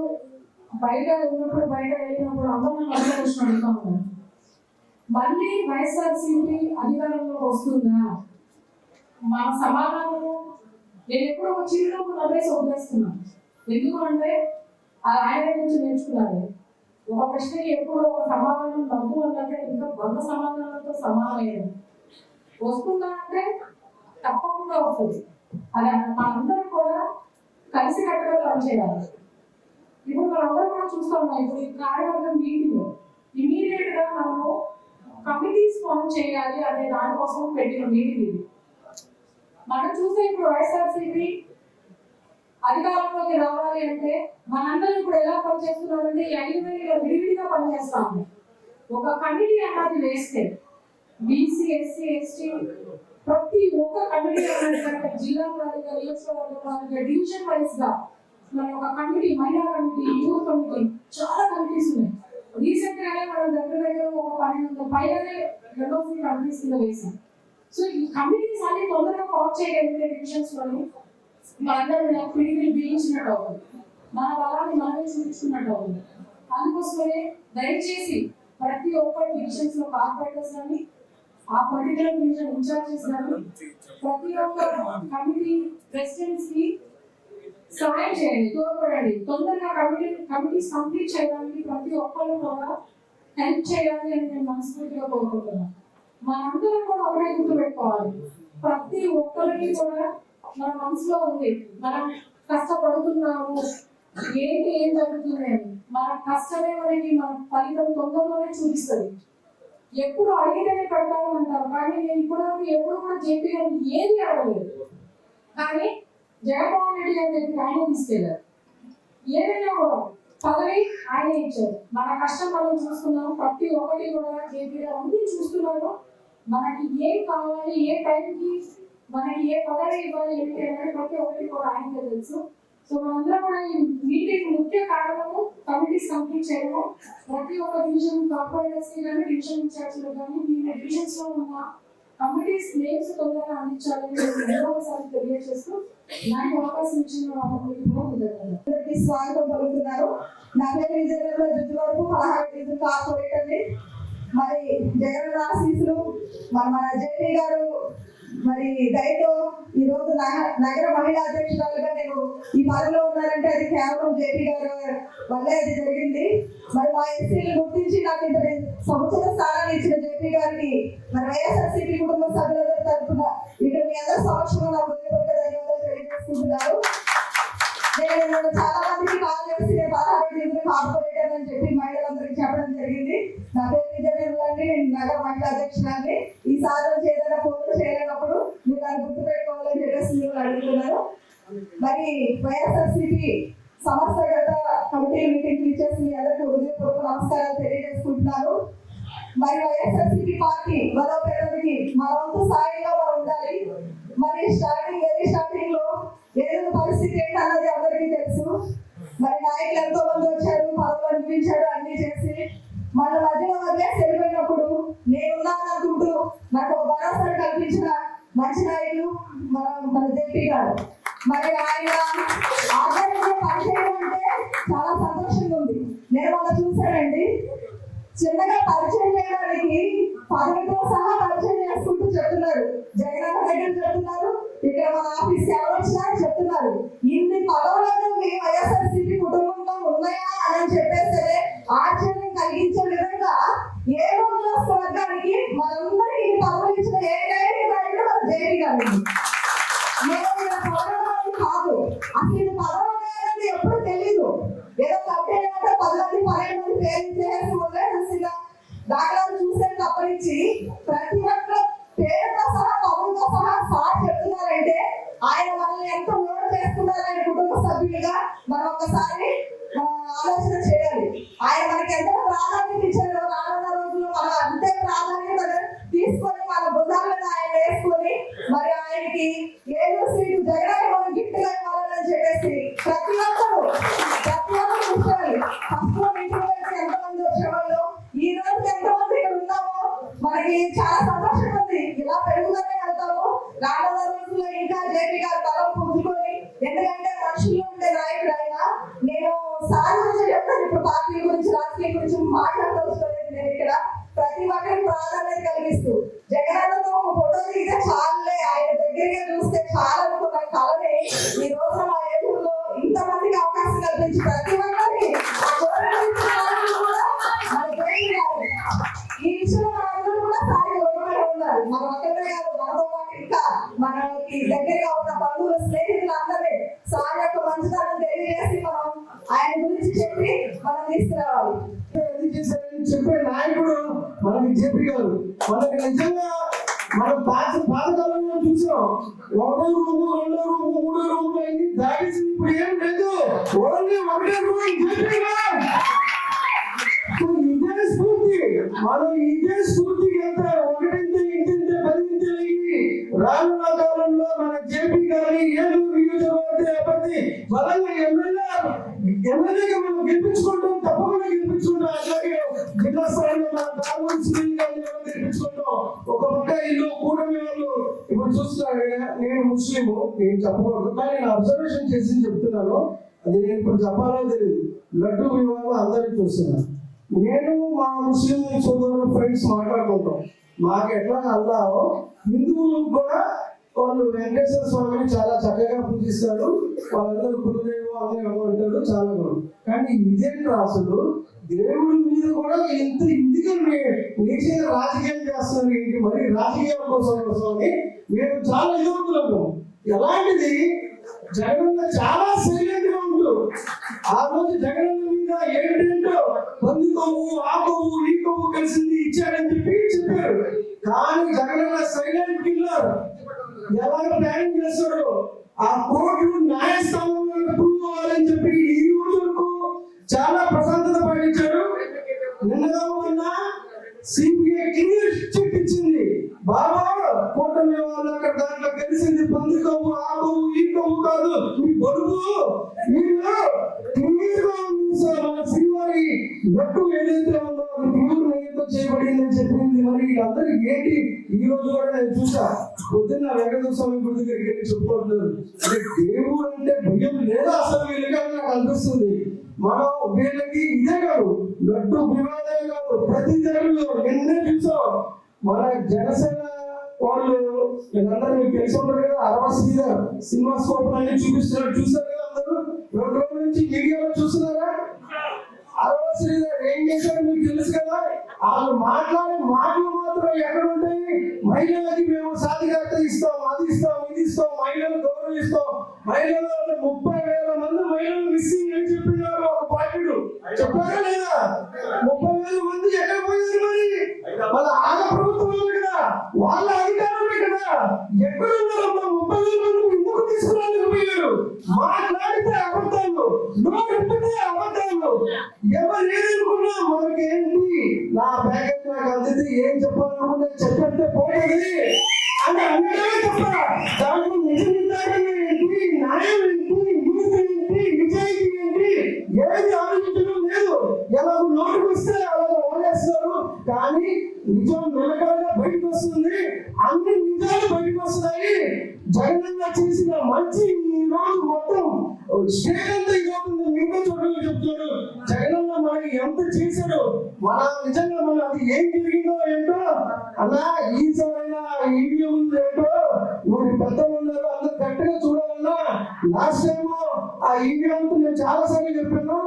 బయట ఉన్నప్పుడు, బయట వెళ్ళినప్పుడు అందరూ నన్ను క్వశ్చన్ అడుగుతా ఉన్నాను, మళ్ళీ వైఎస్ఆర్సీపీ అధికారంలో వస్తుందా? మా సమాధానము నేను ఎప్పుడో ఒక చిరునవ్వు నవ్వేసి వదిలేస్తున్నాను. ఎందుకు అంటే ఆయన నుంచి నేర్చుకున్నాను. ఒక ప్రశ్నకి ఎప్పుడు ఒక సమాధానం నవ్వు అంటే ఇంకా 100 సమాధానాలతో సమానమైనది. వస్తుందా అంటే తప్పకుండా వస్తుంది. అది మనందరం కూడా కలిసి కట్టుగా పనిచేయాలి. ఇప్పుడు మనందరం కూడా చూస్తూ ఉన్నాం. ఇప్పుడు ఈ కార్యవర్గం మీటింగ్ ఇమీడియట్ గా మనము కమిటీస్ ఫామ్ చేయాలి అనే దానికోసం పెట్టిన మీటింగ్ ఇది. మనం చూస్తే ఇప్పుడు వైఎస్ఆర్సీపీ అధికారంలోకి రావాలి అంటే మనందరం ఇప్పుడు ఎలా పనిచేస్తున్నారంటే 5 వేల విడివిడిగా పనిచేస్తాము. ఒక కమిటీ అన్నది వేస్తే బీసీ, ఎస్సీ, ఎస్టీ ప్రతి ఒక్క కమిటీ అన్నది కనుక జిల్లా వారీగా, నియోజకవర్గం వారీగా, డివిజన్ వైజ్ గా మన ఒక కమిటీ, మహిళా కమిటీ, యూత్ కమిటీ, చాలా కమిటీస్ ఉన్నాయి. రీసెంట్ గానే మనం దగ్గర ఒక 1200 పైగానే మెంబర్స్ కమిటీస్ కింద వేసాం. సో ఈ కమిటీస్ అన్ని తొందరగా ఫామ్ చేయగలిగితే డివిజన్స్ లోని మనందరూ పిడికిలు బిగించినట్టు అవుతుంది, మన బలాన్ని మనమే చూపించుకున్నట్టు అవుతుంది. అందుకోసమే దయచేసి ప్రతి ఒక్క డివిజన్స్ లో కార్పొరేటర్స్ కానీ, ఆ పర్టికులర్ డివిజన్ ఇన్ఛార్జెస్ కానీ, ప్రతి ఒక్క కమిటీ ప్రెసిడెంట్స్ కి సహాయం చేయండి, తోడ్పడండి. తొందరగా కమిటీస్ కంప్లీట్ చేయడానికి ప్రతి ఒక్కరు కూడా హెల్ప్ చేయాలి అని నేను మనస్ఫూర్తిగా కోరుకుంటున్నాను. మనందరం కూడా ఒకటే గుర్తుపెట్టుకోవాలి, ప్రతి ఒక్కరికి కూడా మన మనసులో ఉంది మనం కష్టపడుతున్నాము, ఏం జరుగుతుంది అని. మన కష్టమే మనకి మన ఫలితం తొందరలోనే చూపిస్తుంది. ఎప్పుడు అడిగితేనే పెడతాను అంటారు, కానీ నేను ఎప్పుడు కూడా జేపీ గారిని ఏది అడగలేదు. కానీ జగన్మోహన్ రెడ్డి గారి దగ్గరికి ఆయన తీసుకెళ్లారు. ఏదైనా కూడా పదవి ఆయనే ఇచ్చారు. మన కష్టం మనం చూస్తున్నాం, ప్రతి ఒక్కటి కూడా జేపీ గారు అన్ని చూస్తున్నారు. మనకి ఏం కావాలి, ఏ టైంకి మనకి ఏ పదవి ఇవ్వాలి ఏంటి అనేది ప్రతి ఒక్కటి కూడా ఆయనకే తెలుసు. సో మనందరం కూడా ఈ మీటింగ్ ముఖ్య కారణము కమిటీస్ కంప్లీట్ చేయడము. ప్రతి ఒక్క డివిజన్ కార్పొరేటర్స్ కి కానీ డివిజన్ ఇన్ఛార్జ్లు కానీ మీ డివిజన్స్ లో ఉన్న కమిటీస్ నేమ్స్ తొందరగా అందించాలని మరొకసారి తెలియజేస్తూ నాకు అవకాశం ఇచ్చిన వాళ్ళకి కూడా అందరికీ స్వాగతం పలుకుతున్నారు. 40 డివిజన్లలో జుట్టు వరకు 16 డివిజన్ కార్పొరేటర్ని మరి జగన్ ఆశీస్సులు మన జేపీ గారు మరి దయతో ఈ రోజు నగర మహిళా అధ్యక్షురాలుగా నేను ఈ పదవిలో ఉన్నానంటే అది కేవలం జేపీ గారు వల్లే అది జరిగింది. మరి మా ఎస్సీని గుర్తించి నాకు ఇంతటి సముచిత స్థానాన్ని ఇచ్చిన జేపీ గారికి మరి వైఎస్ఆర్సీపీ కుటుంబ సభ్యులందరి తరఫున ఇక్కడ మీ అందరి సమక్షంలో నా హృదయపూర్వక ధన్యవాదాలు తెలియజేసుకుంటున్నారు. నేను చాలా మందికి కాల్ చేసి నేను 16 డివిజన్ కార్పొరేటర్ అని చెప్పి మహిళలందరికీ చెప్పడం జరిగింది. నా పేరు విజయనిర్మలండి, నేను నగర మహిళా అధ్యక్షురాన్ని. ఈ సాధన ఏదైనా ఫోన్లు చేయలేనప్పుడు మీరు దాన్ని గుర్తుపెట్టుకోవాలని చెప్పేసి మీరు అడుగుతున్నారు. మరి వైఎస్ఆర్సీపీ సంస్థాగత కమిటీ మీటింగ్ ఇచ్చేసి మీ అందరికీ హృదయపూర్వక నమస్కారాలు తెలియజేసుకుంటున్నారు. మరి వైఎస్ఆర్సీపీ పార్టీ బలోపేతానికి మన వంతు సాయంగా మనం ఉండాలి. మరి స్టార్టింగ్ లో ఏదైనా పరిస్థితి ఏంటన్నది అందరికీ తెలుసు. మరి నాయకులు ఎంతో మంది వచ్చారు, పదవులు అనిపించారు, అన్ని చేసి మన మధ్యలో వెళ్ళిపోయినప్పుడు నేనున్నాను అనుకుంటూ నాకు ఒక భరోసా కల్పించిన మంచి నాయకులు మన జేపీ గారు. మరి ఆయన ఆధ్వర్యంలో పనిచేయడం అంటే చాలా సంతోషంగా ఉంది. నేను మొన్న చూశానండి, చిన్నగా పరిచయం చేయడానికి పదవితో సహా పరిచయం చేసుకుంటూ చెప్తున్నారు. జగనన్న దగ్గర చెప్తున్నారు, ఇక్కడ మన ఆఫీస్ ఎవరు వచ్చినా చెప్తున్నారు. ఇన్ని పదవులను మీ వైఎస్ఆర్సీపీ కుటుంబంలో ఉన్నాయా అని చెప్పేస్తే ఆశ్చర్యం కలిగించే విధంగా 7 వర్గానికి మనందరికీ ఇన్ని పదవులు ఇచ్చిన ఏకైక నాయకుడు మన జేపీ గారు. కాదు, అసలు ఇది పదవులు అనేది ఎప్పుడు తెలీదు. ఏదో కంపెనీ 10 మంది 12 మంది పేరు చేసి దాఖలాలు చూసే తప్పనించి ప్రతి ఒక్క పేరుతో సహా పదవులతో సహా సార్ చెప్తున్నారంటే ఆయన మనల్ని ఎంతో ఓటు చేసుకున్నారు. ఆయన కుటుంబ సభ్యులుగా మనం ఒకసారి ఆలోచన చేయాలి. ఆయన మనకి ఎంత ప్రాధాన్యత ఇచ్చారో రానున్న రోజుల్లో మనం అంతే ప్రాధాన్యత తీసుకొని మన బృందాల మీద ఆయన వేసుకొని మరి ఆయనకి ఏదో సీటు జగన్ మనం గిఫ్ట్ గా ఇవ్వాలని చెప్పేసి ప్రతి ఒక్కరు చూసుకోవాలి. ఫస్ట్ లో మీటింగ్ ఎంతమంది వచ్చేవాళ్ళు, ఈ రోజు ఎంతమంది ఇక్కడ ఉన్నామో మనకి చాలా సంతోషంగా ఉంది. ఇలా పెరుగుతూనే వెళ్తాము. రానున్న రోజుల్లో ఇంకా జేపీ గారు బలం పుంజుకొని, ఎందుకంటే మనుషుల్లో ఉండే నాయకుడు ఆయన. నేను సార్ గురించి చెప్తాను, ఇప్పుడు పార్టీ గురించి రాజకీయం గురించి మాట్లాడదలుచుకోలేదు. నేను ఇక్కడ ప్రతి ఒక్కరికి ప్రాధాన్యత కలిగిస్తూ జగనన్నతో ఒక ఫోటో దిగితే చాలే, ఆయన దగ్గరగా చూస్తే చాలా అనుకున్న కళని ఈ రోజున మా ఎదురులో ఇంతమందికి అవకాశం కల్పించి ప్రతి ఒక్కరికి ఈ విషయంలో మనందరూ కూడా సారి గౌరవంగా ఉన్నారు. మన ఒక్కరే కాదు, మనతో పాటు ఇంకా మనకి దగ్గరగా ఉన్న బంధువులు స్నేహితులు అందరినీ సార్ యొక్క మంచితనం తెలియజేసి మనం ఆయన గురించి చెప్పి మనం తీసుకురావాలి. చెప్పే నాయకుడు మనకి జేపీ గారు. మనకి నిజంగా మనం పాతకాలంలో చూసాం, 1వ రూము 2వ రూము 3వ రూము అన్ని దాటిసి ఇప్పుడు ఏం లేదు, ఓన్లీ 1వ రూమ్ జేపీ గారు. ఇదే స్ఫూర్తి, మనం ఇదే స్ఫూర్తికి వెళ్తారు. ఒకటింత ఇంటింత 10 అయ్యి రానున్న కాలంలో మన జేపీ గారిని ఏలూరు నియోజకవర్గ అభ్యర్థి బలంగా ఎమ్మెల్యేగా మనం గెలిపించుకుంటాం, తప్పకుండా గెలిపించుకుంటాం. అట్లాగే జిల్లా స్థాయిలో మన దామోదర్ శ్రీని గారిని గెలిపించుకుంటాం. ఒక పక్క ఇల్లు కూటమి వాళ్ళు ఇప్పుడు చూస్తున్నారు. నేను ముస్లిము, నేను చెప్పకూడదు, కానీ నేను అబ్జర్వేషన్ చేసి చెప్తున్నాను. అది నేను ఇప్పుడు చెప్పాలో తెలియదు. లడ్డు వివాహం అందరికీ చూస్తున్నాను. నేను మా ముస్లిం సోదరులు ఫ్రెండ్స్ మాట్లాడుకుంటాం. మాకు ఎట్లా అల్లాహో హిందువులు కూడా వాళ్ళు వెంకటేశ్వర స్వామిని చాలా చక్కగా పూజిస్తారు. వాళ్ళందరూ గురుదేవు అందరూ అంటారు, చాలా గౌరవం. కానీ ఇదేంటి అసలు దేవుడి మీద కూడా ఇంత ఇందుకే నీచంగా రాజకీయం చేస్తున్నారు ఏంటి, మరి రాజకీయాల కోసం మేము చాలా ఎదుగుతున్నాము. ఎలాంటిది జగనన్న చాలా సైలెంట్ గా ఉంటూ ఆ రోజు జగనన్న మీద ఏంటంటో పందుకోవు ఆ కొవ్వు ఈ కొవ్వు కలిసింది ఇచ్చాడని చెప్పారు. కానీ జగనన్న సైలెంట్ కిల్లర్. ఎలాగ ప్లానింగ్ చేస్తాడు, ఆ కోర్టు న్యాయస్థానంలో ప్రూవ్ అవ్వాలని చెప్పి ఈ రోజు వరకు చాలా ప్రశాంతత పాటించాడు. నిన్నగా ఉన్న సిబిఐ క్లియర్ చిట్ ఇచ్చింది, బాబా కూటమి వాళ్ళు అక్కడ దాంట్లో కలిసింది పంది కొవ్వు ఆ కొవ్వు ఈ కొవ్వు కాదు ఈ బరువు వీళ్ళు క్లియర్గా ఉంది సార్. మన శ్రీవారి లడ్డు ఏదైతే ఉందో అది ప్యూర్ నెయ్యితో చేయబడిందని చెప్పింది. మరి వీళ్ళందరూ ఏంటి ఈ రోజు కూడా నేను చూసా పొద్దున్న వెంకటేశ్వర స్వామి గుడి దగ్గరికి వెళ్ళి చెప్పుకుంటున్నారు. అంటే దేవుడు అంటే భయం లేదా అసలు వీళ్ళకి నాకు అనిపిస్తుంది. మనం వీళ్ళకి ఇదే కాదు లడ్డు వివాదే కాదు ప్రతి తెలుగులో ఎన్నే చూసాం. మన జనసేన వాళ్ళు వీళ్ళందరూ మీకు తెలిసి ఉంటారు కదా, అరవ శ్రీధర్ సినిమా స్కోప్ అన్ని చూపిస్తున్నారు చూస్తారు కదా అందరూ. 2 రోజుల నుంచి మీడియాలో చూస్తున్నారా? అరవ శ్రీధర్ ఏం చేశారు మీకు తెలుసు కదా. వాళ్ళు మాట్లాడే మాటలు మాత్రం ఎక్కడ ఉంటాయి? మహిళలకి మేము సాధికారత ఇస్తాం, అది ఇస్తాం, ఇది ఇస్తాం, మహిళలు గౌరవిస్తాం, మహిళలు 30,000 మంది మహిళలు మిస్సింగ్ అని చెప్పినారు ఒక పార్టీడు. చెప్పారా లేదా? 30,000 మంది ఎక్కడ పోయారు? మరి వాళ్ళ ఆంధ్ర ప్రభుత్వం కదా, వాళ్ళ అధికారమే కదా. ఎక్కడ ఉన్నారమ్మా 30,000 మంది ఎందుకు తీసుకురాలేకపోయారు? మాట్లాడితే అబద్ధాలు, నోటితే అబద్ధాలు. ఎవరు ఏదనుకున్నా మనకేంటి, నా ప్యాకెట్ నాకు అందితే ఏం చెప్పాలనుకుంటే చెప్పంటే పోతుంది అని అన్నదే తప్ప దాంట్లో నిజ నిర్ధారణ ఏంటి, న్యాయం ఏంటి, నీతి ఏంటి, నిజాయితీ ఏంటి ఏది ఆలోచించడం లేదు. ఎలాగో నోటికి వస్తే అలాగ ఓడేస్తారు. కానీ నిజం నిలకడగా బయటకు వస్తుంది, అన్ని నిజాలు బయటకు వస్తున్నాయి. జగనన్న చేసిన మంచి ఈ రోజు మొత్తం స్టేట్ అంతా ఇదవుతుంది. మిగతా చోట్ల చెప్తాడు జగనన్న మనకి ఎంత చేశాడు, మన నిజంగా మన అది ఏం జరిగిందో ఏంటో అన్నా. ఈసారైనా ఈవీఎం ఏంటో మీరు పెద్దలు ఉన్నారు అందరు కరెక్ట్గా చూడాలన్నా. లాస్ట్ టైం ఆ ఈవీఎం నేను చాలా సార్లు చెప్పాను.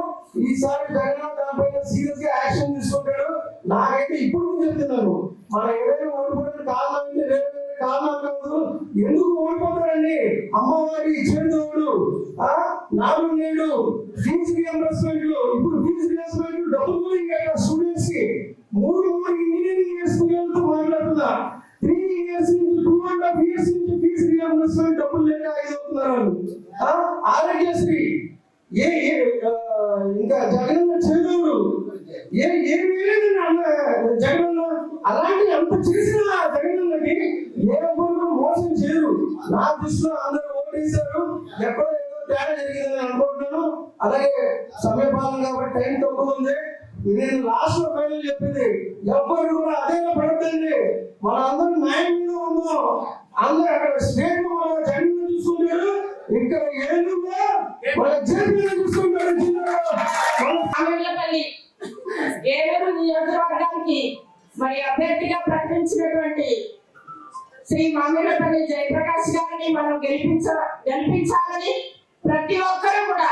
ఈసారి జగన్ దానిపైన సీరియస్ గా యాక్షన్ తీసుకుంటాడు. నాకైతే ఇప్పుడు చెప్తున్నాను, మన ఏదైనా ఓడిపోవడానికి కారణం అంటే వేరే వేరే కారణాలు కాదు. ఎందుకు ఓడిపోతారండి? అమ్మవారి చేతుడు 4 నేడు ఫీజు రియంబర్స్మెంట్, ఇప్పుడు ఫీజు రియంబర్స్మెంట్ డబ్బులు ఇంకా స్టూడెంట్స్ కి 3 ఇంజనీరింగ్ చేసుకునేందుకు మాట్లాడుతున్నా. 3 years నుంచి 2.5 years నుంచి ఫీజు రియంబర్స్మెంట్ డబ్బులు లేక ఐదవుతున్నారు. ఆరోగ్యశ్రీ ఇంకా జగనన్న చేదోడు ఏం వేయలేదని అన్న జగనన్న. అలాంటి అంత చేసిన జగనన్నకి ఏ ఒక్కరు మోసం చేయరు. నా దృష్టిలో అందరూ ఓటేశారు, ఎక్కడో ఏదో తేడా జరిగిందని అనుకుంటున్నాను. అలాగే సమయపాలన కాబట్టి టైం తక్కువ ఉంది. నేను లాస్ట్ లో ఫైనల్ చెప్పింది, ఎవ్వరు కూడా అదే పడద్దండి. మన అందరూ న్యాయం మీద ఉన్నాం. అందరూ అక్కడ స్టేట్ లో మన జగన్ చూసుకుంటారు, ఇక్కడ ఏలూరులో మన జేపీ చూసుకుంటారు. ఏలూరు నియోజకవర్గానికి మరి అభ్యర్థిగా ప్రకటించినటువంటి శ్రీ మామిళ్ళపల్లి జయప్రకాష్ గారిని మనం గెలిపించాలని ప్రతి ఒక్కరూ కూడా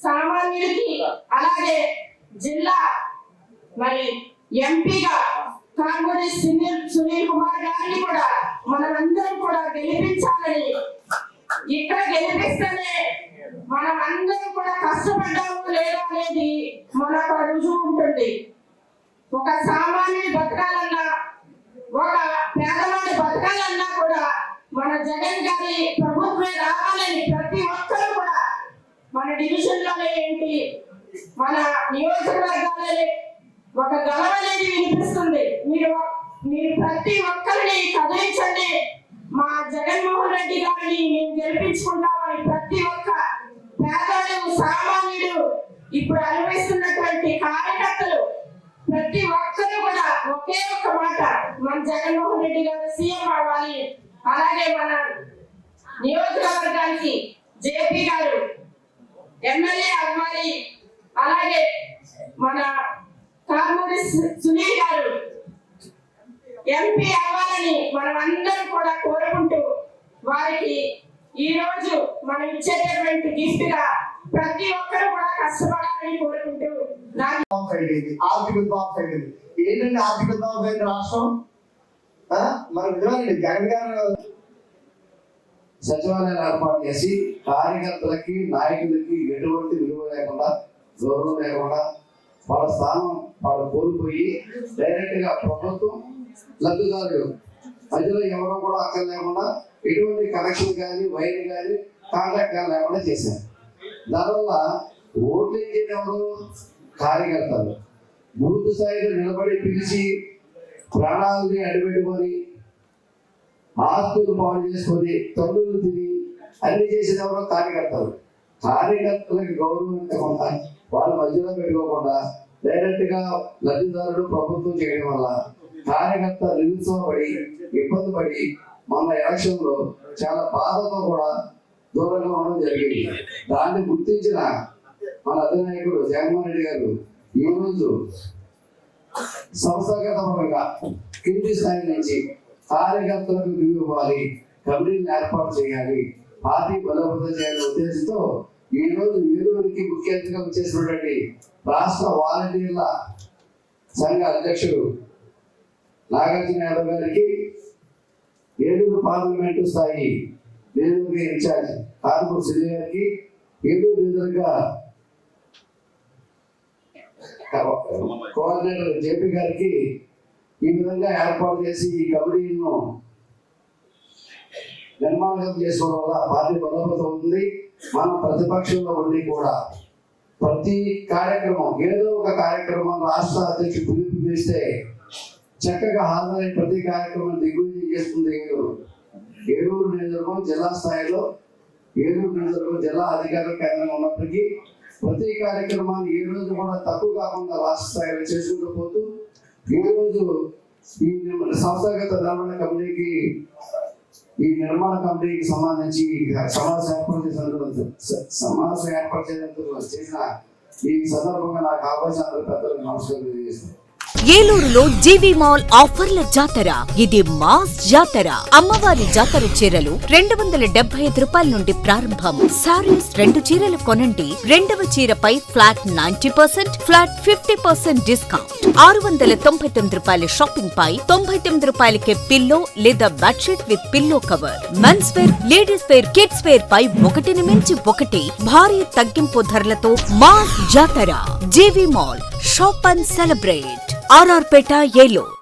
సామాన్యుడికి, అలాగే జిల్లా మరి ఎంపీగా కాంగూరి సునీల్ కుమార్ గారిని కూడా మనమందరం కూడా గెలిపించాలని, ఇక్కడ గెలిపిస్తేనే మనం అందరం కూడా కష్టపడ్డాము లేదా అనేది మనకు రుజువు ఉంటుంది. ఒక సామాన్యుడి బతకాలన్నా, ఒక పేదవాడి బతకాలన్నా కూడా మన జగన్ గారి ప్రభుత్వమే రావాలని ప్రతి ఒక్కరు కూడా మన డివిజన్ లోనే ఏంటి, మన నియోజకవర్గాలే ఒక గలం అనేది వినిపిస్తుంది. మీరు ప్రతి ఒక్కరిని కదిలించండి. మా జగన్మోహన్ రెడ్డి గారిని మేము గెలిపించుకుంటామని ప్రతి ఒక్క పేదలు, సామాన్యుడు, ఇప్పుడు అనుభవిస్తున్నటువంటి కార్యకర్తలు ప్రతి ఒక్కరు కూడా ఒకే ఒక్క మాట, మన జగన్మోహన్ రెడ్డి గారు సీఎం అవ్వాలి, అలాగే మన నియోజకవర్గానికి జేపీ గారు ఎమ్మెల్యే అవ్వాలి, అలాగే మన కాంగూరి సునీల్ గారు ఎంపీ అవ్వాలని మనం అందరం కూడా కోరుకుంటూ, వారికి ఈ రోజు మనం ఇచ్చేటటువంటి గిఫ్ట్ గా ప్రతి ఒక్కరు కూడా కష్టపడాలని కోరుకుంటూ ఆర్థిక విధ్వంసం అయింది. ఏంటంటే ఆర్థిక విధ్వంసం అయింది రాష్ట్రం. మరి నిజమేనండి, జగన్ గారు సచివాలయాలు ఏర్పాటు చేసి కార్యకర్తలకి, నాయకులకి ఎటువంటి విలువ లేకుండా, గౌరవం లేకుండా, వాళ్ళ స్థానం వాళ్ళు కోల్పోయి డైరెక్ట్ గా ప్రభుత్వం లబ్ధిదారులు మధ్యలో ఎవరో కూడా అక్కడ లేకుండా ఎటువంటి కనెక్షన్ కానీ, వైర్ కానీ, కాంటాక్ట్ కానీ లేకుండా చేశారు. దానివల్ల ఓట్లు ఇచ్చేది ఎవరు? కార్యకర్తలు. బూత్ స్థాయిలో నిలబడి పిలిచి ప్రాణాలని అడ్డుపెట్టుకొని ఆస్తులు పాడు చేసుకొని తల్లులు తిని అన్ని చేసేది ఎవరో కార్యకర్తలు. కార్యకర్తలకు గౌరవించకుండా వాళ్ళ మధ్యలో పెట్టుకోకుండా డైరెక్ట్ గా లబ్ధిదారుడు ప్రభుత్వం చేయడం వల్ల కార్యకర్త నిరుత్సాహపడి ఇబ్బంది పడి మన ఎలక్షన్ లో చాలా బాధతో కూడా దూరంగా ఉండడం జరిగింది. దాన్ని గుర్తించిన మన అధినాయకుడు జగన్మోహన్ రెడ్డి గారు ఈ రోజు సంస్థాగత పరంగా కింది స్థాయి నుంచి కార్యకర్తలకు ఇవ్వాలి, కమిటీని ఏర్పాటు చేయాలి, పార్టీ బలోపేతం చేయాలనే ఉద్దేశంతో ఈ రోజు ఏలూరుకి ముఖ్య అతిథిగా వచ్చేసినటువంటి రాష్ట్ర వాలంటీర్ల సంఘ అధ్యక్షుడు నాగార్జున యాదవ్ గారికి, ఏలూరు పార్లమెంటు స్థాయి ఏలూరు ఇన్ఛార్జ్ కారుమూరి శ్రీ గారికి, ఏలూరు నిధులుగా కోఆర్డినేటర్ జేపీ గారికి ఈ విధంగా ఏర్పాటు చేసి ఈ కమిటీను నిర్మాణం చేసుకోవడం వల్ల పార్టీ బలోపేతం ఉంది. మనం ప్రతిపక్షంలో ఉండి కూడా ప్రతి కార్యక్రమం ఏదో ఒక కార్యక్రమం రాష్ట్ర అధ్యక్షుడు పిలుపునిస్తే చక్కగా హాజరై ప్రతి కార్యక్రమం దిగ్విజయం చేస్తుంది ఏలూరు. ఏలూరు నియోజకవర్గం జిల్లా స్థాయిలో ఏలూరు నియోజకవర్గం జిల్లా అధికారుల కేంద్రంగా ఉన్నప్పటికీ ప్రతి కార్యక్రమాన్ని ఏ రోజు కూడా తక్కువ కాకుండా రాష్ట్ర స్థాయిలో చేసుకుంటూ పోతూ ఈ రోజు ఈ సంస్థాగత నిర్మాణ కమిటీకి ఈ నిర్మాణ కమిటీకి సంబంధించి సమావేశం ఏర్పాటు చేసిన ఈ సందర్భంగా నాకు అవకాశం పెద్దలకు నమస్కారం తెలియజేస్తాను. ఏలూరులో జీవి మాల్ ఆఫర్ల జాతర. ఇది మాస్ జాతర. అమ్మవారి జాతర చీరలు 275 రూపాయల నుండి ప్రారంభం. సారీస్ 2 చీరలు కొనండి, రెండవ చీరపై ఫ్లాట్ 90%, ఫ్లాట్ 50% డిస్కౌంట్. 699 రూపాయల షాపింగ్ పై 99 రూపాయలకే పిల్లో లేదా bedsheet with pillow cover. Men's wear, ladies wear, kids wear పై ఒకటిని మించి ఒకటి భారీ తగ్గింపు ధరలతో మాస్ జాతర. G V mall, shop and celebrate. R R Peta, Eluru.